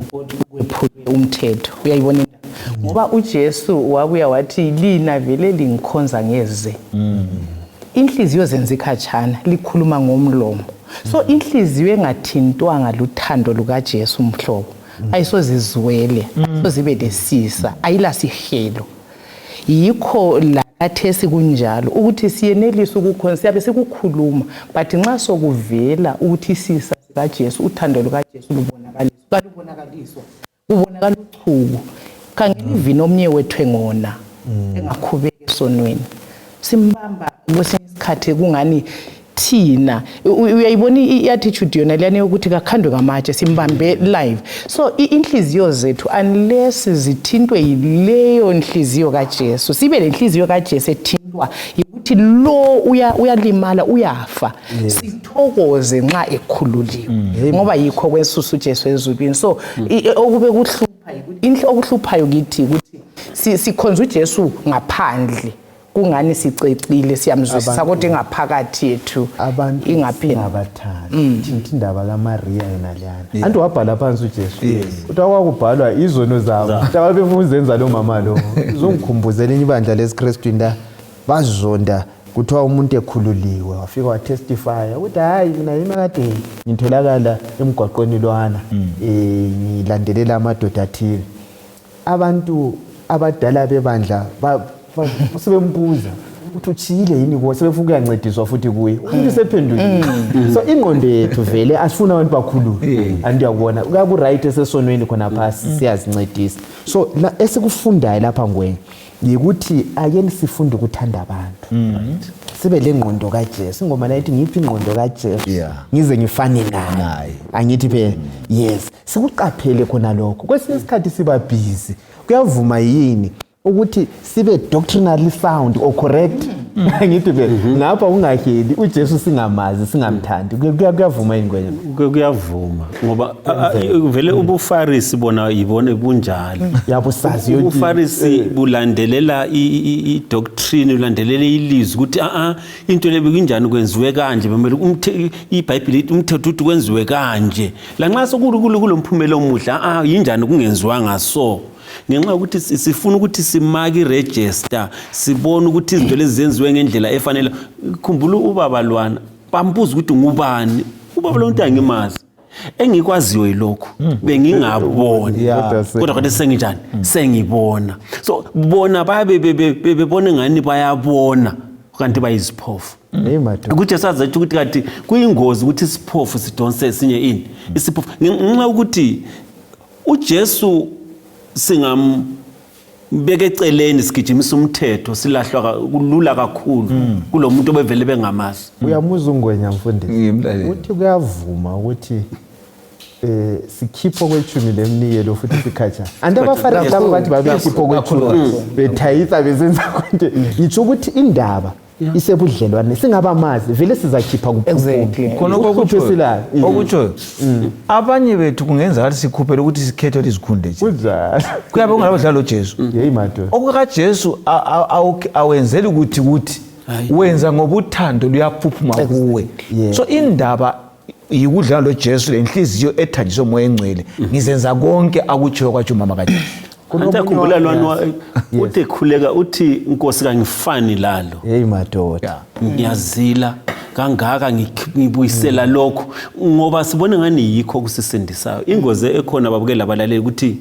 ukuthi kwephulwe umthetho. Uyayibona ngoba uJesu wabuya wathi lina vele lingikhonza ngeze. Inhliziyo zenza ikhatshana likhuluma ngomlomo. So inhliziyo engathintwanga luthando lukaJesu umhlobo ayisozizwele sozibe lesisa ayilasihelo. Yikho la kathesi kunjalo ukuthi siyenelisa ukukhonza siyabe sikukhuluma but nxa sokuvela ukuthi isisa sikaJesu uthando lukaJesu lubonakaliswa kubonakala uchuku khangela ivini omnye wethu engona engakhubeki esonweni simbamba kwesinye isikhathi kungani thina uyayibona iattitude yona leyane ukuthi kakhandwe ngamatshe simbambe live. So inhliziyo zethu unless zithintwe yileyo nhliziyo kaJesu sibe lenhliziyo kaJesu ethintwa ukuthi lo uyalimala uyafa sithokoze nxa ekhululiwe ngoba yikho kwesusu uJesu ezulwini. So okube kuhlupha okuhluphayo kithi ukuthi sikhonza uJesu ngaphandle kungani sicecile siyamzwisisa kodwa engaphakathi yethu abantu ingabathanda thithi indaba kaMaria yona leyana anti wabhala phansi uJesu uthi akwakubhalwa izono zabo abafuna uzenza lo mama lo uzongikhumbuzela ibandla lesiKristu inda bazonda kuthiwa umuntu ekhululiwe wafika watestify ukuthi hayi mina yimi kade ngitholakala emgwaqweni lwana ngilandelela amadoda athile. Abantu abadala bebandla sebembuza ukuthi uchile yini kuwe sebefuna ukuyancediswa futhi kuye umuntu sephendukile. So ingqondo yethu vele asifuna abantu bakhulule andiyakubona kuyaku right esesonweni khona phasi siyazincedisa. So la esikufundayo lapha ngwenye yikuthi ake sifunde ukuthanda abantu sibe lengqondo kaJesu ngoma layithi ngiphi ingqondo kaJesu ngize ngifane naye angithi phela yes sikuqaphele khona lokho kwesinye isikhathi siba busy kuyavuma yini ukuthi sibe doctrinally sound or correct ngithi phela ngapha ungaheli uJesu singamazi singamthandi kuyavuma ingwenye kuyavuma ngoba vele ubufarisi bona yibone bunjalo yabo sazi ubufarisi bulandelela idoctrine ulandelela ilizwi ukuthi into lebe kunjani kwenziwe kanje bemele iBhayibheli umthetho uthi kwenziwe kanje la nxa sokulo mphumela omuhle yinjani kungenziwa ngaso ngenxa ukuthi sifuna ukuthi simake iregister sibone ukuthi izinto lezi zenziwe ngendlela efanele. Khumbula ubaba lwana bambuza ukuthi ngubani ubaba lo nto angimazi engikwaziyo yilokho bengingaboni kodwa kodwa senginjani sengibona. So bona bebone ngani bayabona kanti bayiziphofu ukuthi sazi ukuthi kanti kuyingozi ukuthi isiphofu sidonse esinye ini isiphofu ngenxa ukuthi uJesu singambeke eceleni sigijimisa umthetho silahlwa kulula kakhulu kulomuntu obevele bengamazi. Uyamuza ungwenya mfundisi uthi kuyavuma ukuthi sikhipho kwechumi lemnikelo futhi sikhatsha ande abafarisi labo bathi bayakhipho kwechumi bethayisa besenza konke ngitsho ukuthi indaba isebudlelwane singabamazi vele sizakhipha Exactly. khona okutshoyo abanye bethu kungenzeka sikhuphele ukuthi sikhethe izikhunde nje kuyabe kungalabadlala lo Jesu yeyi madoda okukaJesu awenzeli ukuthi wenza ngoba uthando luyaphuphuma kuwe so indaba yikudlala lo Jesu lenhliziyo ethanjiswe moya engcwele ngizenza konke akutshoyo kwathi umama kaJesu Antakhumbula lwana uthi ekhuleka uthi inkosi kangifani lalo. Hey madoda. Ngiyazila kangaka ngibuyisela lokho ngoba sibone ngani yikho kusisendisayo. Ingozi ekhona babukela abalaleli ukuthi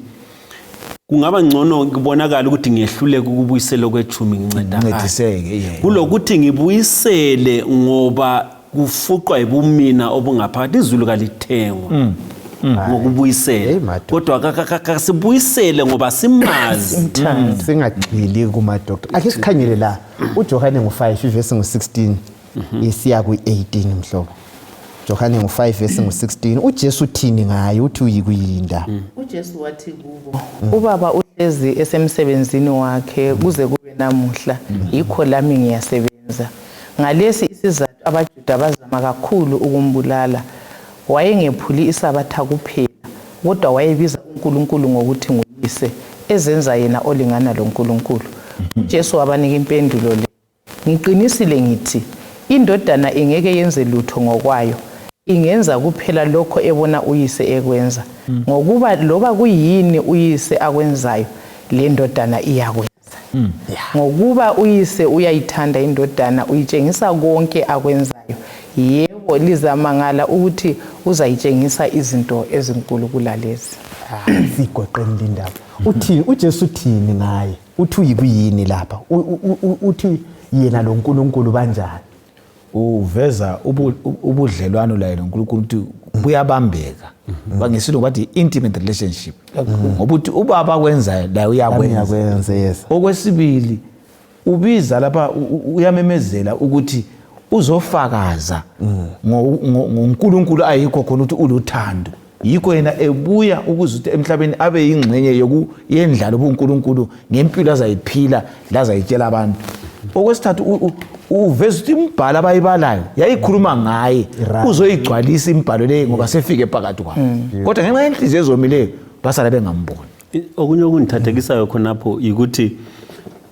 kungaba ngcono kubonakala ukuthi ngiyehluleke ukubuyisela kwethumi ngincediseke kulokuthi ngibuyisele ngoba kufuqwa ibumina obungaphakathi izulu kalithengwa. Ngokubuyisela kodwa akasibuyisele ngoba simazi singagxili kuma doctor ake sikhanyele la uJohane ngo5 verse ngo16 isiya ku18 mhlobo Johane ngo5 verse ngo16 uJesu uthini ngaye uthi uyikuyinda uJesu wathi kubo ubaba uhlezi esemsebenzini wakhe kuze kube namuhla yikho lami ngiyasebenza ngalesi isizathu abaJuda bazama kakhulu ukumbulala wayengephuli isabatha kuphela kodwa wayebiza uNkulunkulu ngokuthi nguyise ezenza yena olingana loNkulunkulu uJesu wabanika impendulo le ngiqinisile ngithi indodana ingeke yenze lutho ngokwayo ingenza kuphela lokho ebona uyise ekwenza ngokuba loba kuyini uyise akwenzayo le ndodana iyakwenza ngokuba uyise uyayithanda indodana uyitshengisa konke akwenzayo yebo lizamangala ukuthi uzayitshengisa izinto ezinkulu kulalezi sigoqeni indaba uthi uJesu uthini ngaye uthi uyikuyini lapha uthi yena lo nkulunkulu banjani uveza ubudlelwano la noNkulunkulu ukuthi buyabambeka bangesilo bathi intimate relationship ngoba uthi ubaba kwenzayo la uyakwenza yes okwesibili ubiza lapha uyamemezela ukuthi uzofakaza ngoNkulunkulu ayikho khona ukuthi uluthando yikho yena ebuya ukuzuthi emhlabeni abe yingxenye yendlalo uNkulunkulu ngempilo azayiphila lazayitshela abantu okwesithathu uveza ukuthi imbhalo abayibalayo yayikhuluma ngaye uzoyigcwalisa imbhalo le ngoba sefike phakathi kwabo kodwa ngenxa yenhliziyo ezomileyo basala bengamboni okunye okungithathekisayo khonapho ukuthi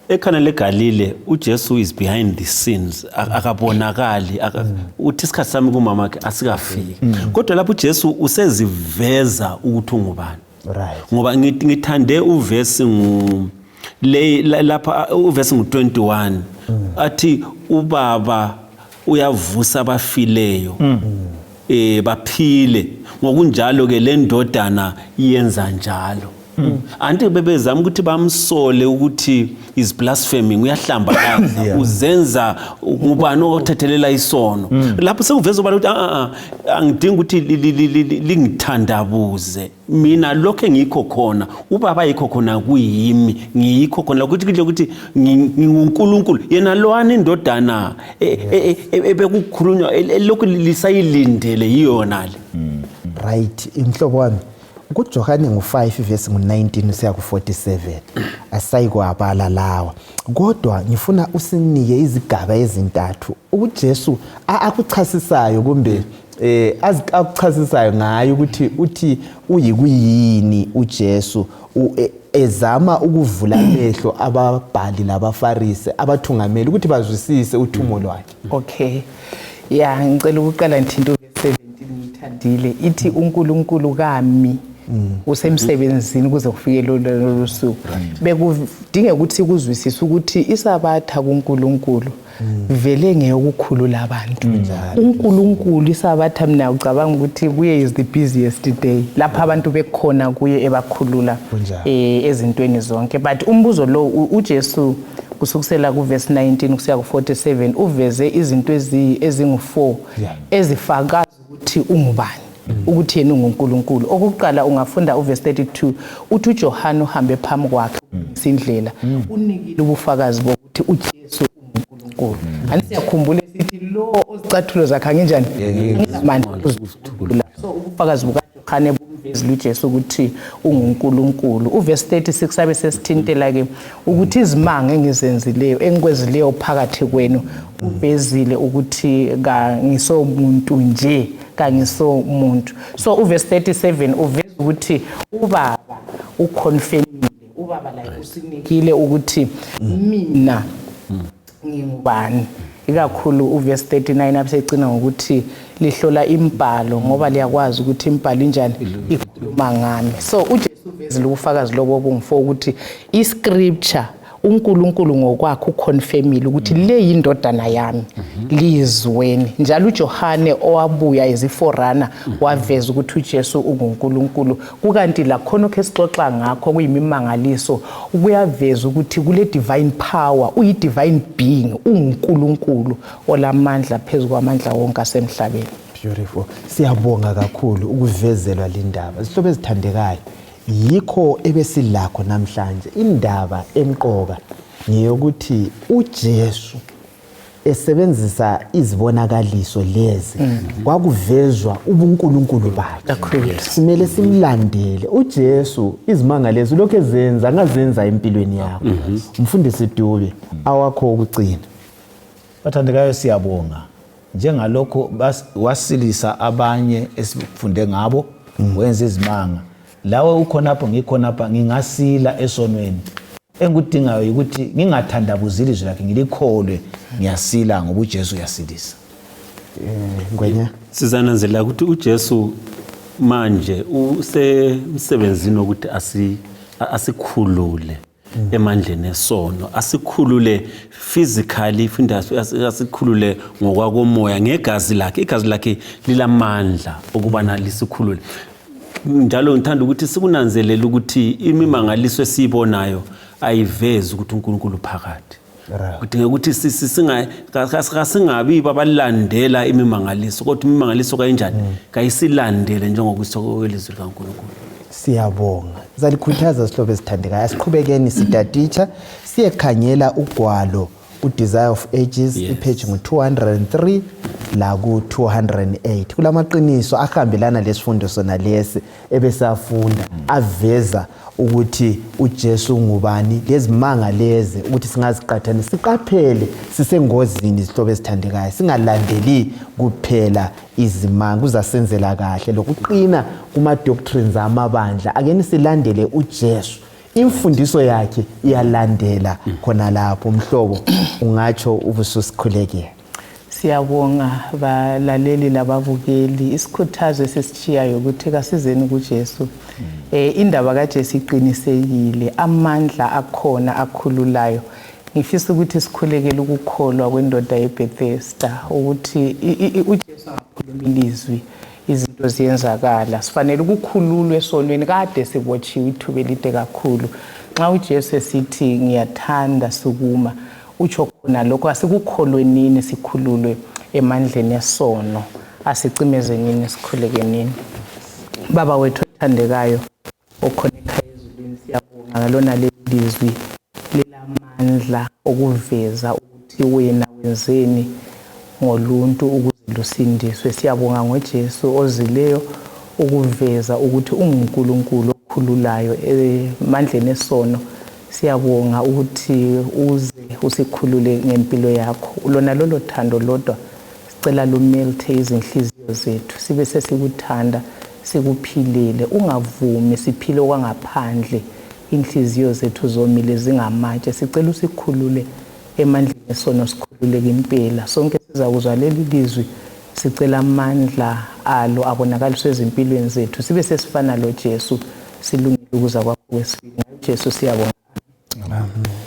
ekhana leGalile uJesu is behind the scenes akabonakali uthi isikhathi sami kumama wakhe asikafiki kodwa lapho uJesu useziveza ukuthi ungubani right ngoba ngithande uverse lapha uverse ngo21 athi ubaba uyavusa abafileyo baphile ngokunjalo ke le ndodana iyenza njalo anti bebezama ukuthi bamsole ukuthi is blaspheming uyahlamba uzenza ubani othethelela isono lapho sekuveza ubani ukuthi angidingi ukuthi lingithandabuze mina lokho engikho khona ubaba yikho khona kuyimi ngikho khona ukuthi nginguNkulunkulu yena lowana indodana ebekukhulunywa lokho lisayilindele yiyona le right imhlobo wami kuJohane ngo5 verse ngo19 siya ku47 asayikwabala lawa kodwa ngifuna usinike izigaba ezintathu uJesu akuchasisayo kumbe akuchasisayo ngayo ukuthi uthi uyikuyini uJesu ezama ukuvula amehlo ababhali labafarisi abathungameli ukuthi bazwisise uthumo lwakhe okay ya ngicela ukuqala nthinto ke17 ngithandile ithi uNkulunkulu kami usemsebenzini kuze kufike lo suku bekudinge ukuthi kuzwisise ukuthi isabatha kuNkulunkulu vele ngeyokukhulula abantu uNkulunkulu isabatha mina ucabanga ukuthi kuye is the busiest day lapha abantu bekhona kuye ebakhulula ezintweni zonke but umbuzo lo uJesu kusukusela ku verse 19 kusiya ku 47 uveze izinto ezingu4 ezifakaza ukuthi ungubani ukuthi yena unguNkulunkulu okuqala ungafunda uverse 32 uthi uJohane uhambe phambi kwakhe indlela unikile ubufakazi bokuthi uJesu unguNkulunkulu aniyakhumbula sithi lo ozicathulo zakhe angenjani ngamandla uzithula so ubufakazi bukaJohane uvezile uJesu ukuthi unguNkulunkulu. Uverse 36 sabe sesithintela ke ukuthi izimanga engizenzileyo engikwezileyo phakathi kwenu uvezile ukuthi ngisomuntu nje kangisomuntu. So uverse 37 uveza ukuthi ubaba uconfirmile, ubaba la usinikile ukuthi mina ngingubani. Ikakhulu uverse 39 abesegcina ngokuthi lihlola imbhalo ngoba liyakwazi ukuthi imbhalo injani ikhuluma ngami. So uJesu uvezile ubufakazi lobo bungifo ukuthi iscripture uNkulunkulu ngokwakhe uconfirmile ukuthi le yindodana yami lizweni. Njalo uJohane owabuya eziforana waveza ukuthi uJesu unguNkulunkulu. Kukanti la khona esixoxa ngakho kuyimimangaliso ukuyaveza ukuthi kule divine power uyi divine being unguNkulunkulu olamandla phezulu kwamandla wonke asemhlabeni. Beautiful. Siyabonga kakhulu ukuvezelwa lindaba. Isihlobo ezithandekayo yikho ebesilakho namhlanje indaba emqoka ngiyokuthi uJesu esebenzisa izibonakaliso lezi kwakuvezwa ubuNkulunkulu bakhe. Simele simlandele uJesu izimanga lezi lokho ezenza angazenza empilweni yakho. Umfundisi Dube awakho ukucina. Bathandekayo siyabonga njengalokho wasilisa abanye esifunde ngabo wenza izimanga. Lawe ukhonapho ngikhonapha ngingasila esonweni. Engikudingayo ukuthi ngingathandabuzili izwi lakhe ngilikholwe ngiyasila ngoba uJesu uyasilisa. Ngwenya Sizananzela ukuthi uJesu manje usemsebenzini ukuthi asikhulule emandleni esono, asikhulule physically futhi asikhulule ngokwakomoya ngegazi lakhe. Igazi lakhe lilamandla ukubana lisikhulule. Njalo ngithanda ukuthi sikunanzelela ukuthi imimangaliso esibonayo ayivezi ukuthi uNkulunkulu phakathi. Kudinga ukuthi singabi babalandela imimangaliso kodwa imimangaliso kanjani kayisilandele njengokusokwelizwi kaNkulunkulu. Siyabonga. Zalikhuthaza sihlobo esithandekayo. Asiqhubekeni sitatitsha siyekhangela ugwalo uDesire of Ages ipage ngu203 la ku208. Kulamaqiniso ahambelana lesifundo sona lesi ebesafunda aveza ukuthi uJesu ngubani, lezimanga lezi ukuthi singaziqhathanisa siqaphele sisengozini isihlobo esithandekayo singalandeli kuphela izimanga kuzasenzela kahle lokuqina kuma doctrines amabandla akeni silandele uJesu. Imfundiso yakhe iyalandela khona lapho umhlobo ungatsho ubususikhulekela. Siyabonga balaleli lababukeli isikhuthazo sesitshiyayo ukuthi kasizeni kuJesu. Indaba kaJesu iqinisekile, amandla akhona akhululayo. Ngifisa ukuthi sikhulekele ukukholwa kwendoda yeBethesda ukuthi uJesu angakhuluma ilizwi izinto ziyenzakala. Sifanele ukukhululwa esonweni kade sibotshiwe ithuba elide kakhulu. Nxa uJesu esithi ngiyathanda sukuma utsho khona lokho asikukholwenini sikhululwe emandleni esono asicimezenini sikhulekenini. Baba wethu othandekayo okhona ekhaya ezulwini siyabonga ngalona lelizwi lelamandla okuveza ukuthi wena wenzeni ngoluntu ukuze lusindiswe. Siyabonga ngoJesu ozileyo ukuveza ukuthi unguNkulunkulu okhululayo emandleni esono. Siyabonga ukuthi uze usikhulule ngempilo yakho. Lona lolo thando lodwa sicela lumelte izinhliziyo zethu sibe sesikuthanda sikuphilile. Ungavumi siphile okwangaphandle inhliziyo zethu zomile zingamatshe. Sicela usikhulule emandleni esono sikhululeke impela. Sonke sizakuzwa leli lizwi sicela amandla alo abonakaliswe ezimpilweni zethu sibe sesifana lo Jesu silungile ukuza kwakho kwesibili. Jesu siyabonga. Amen.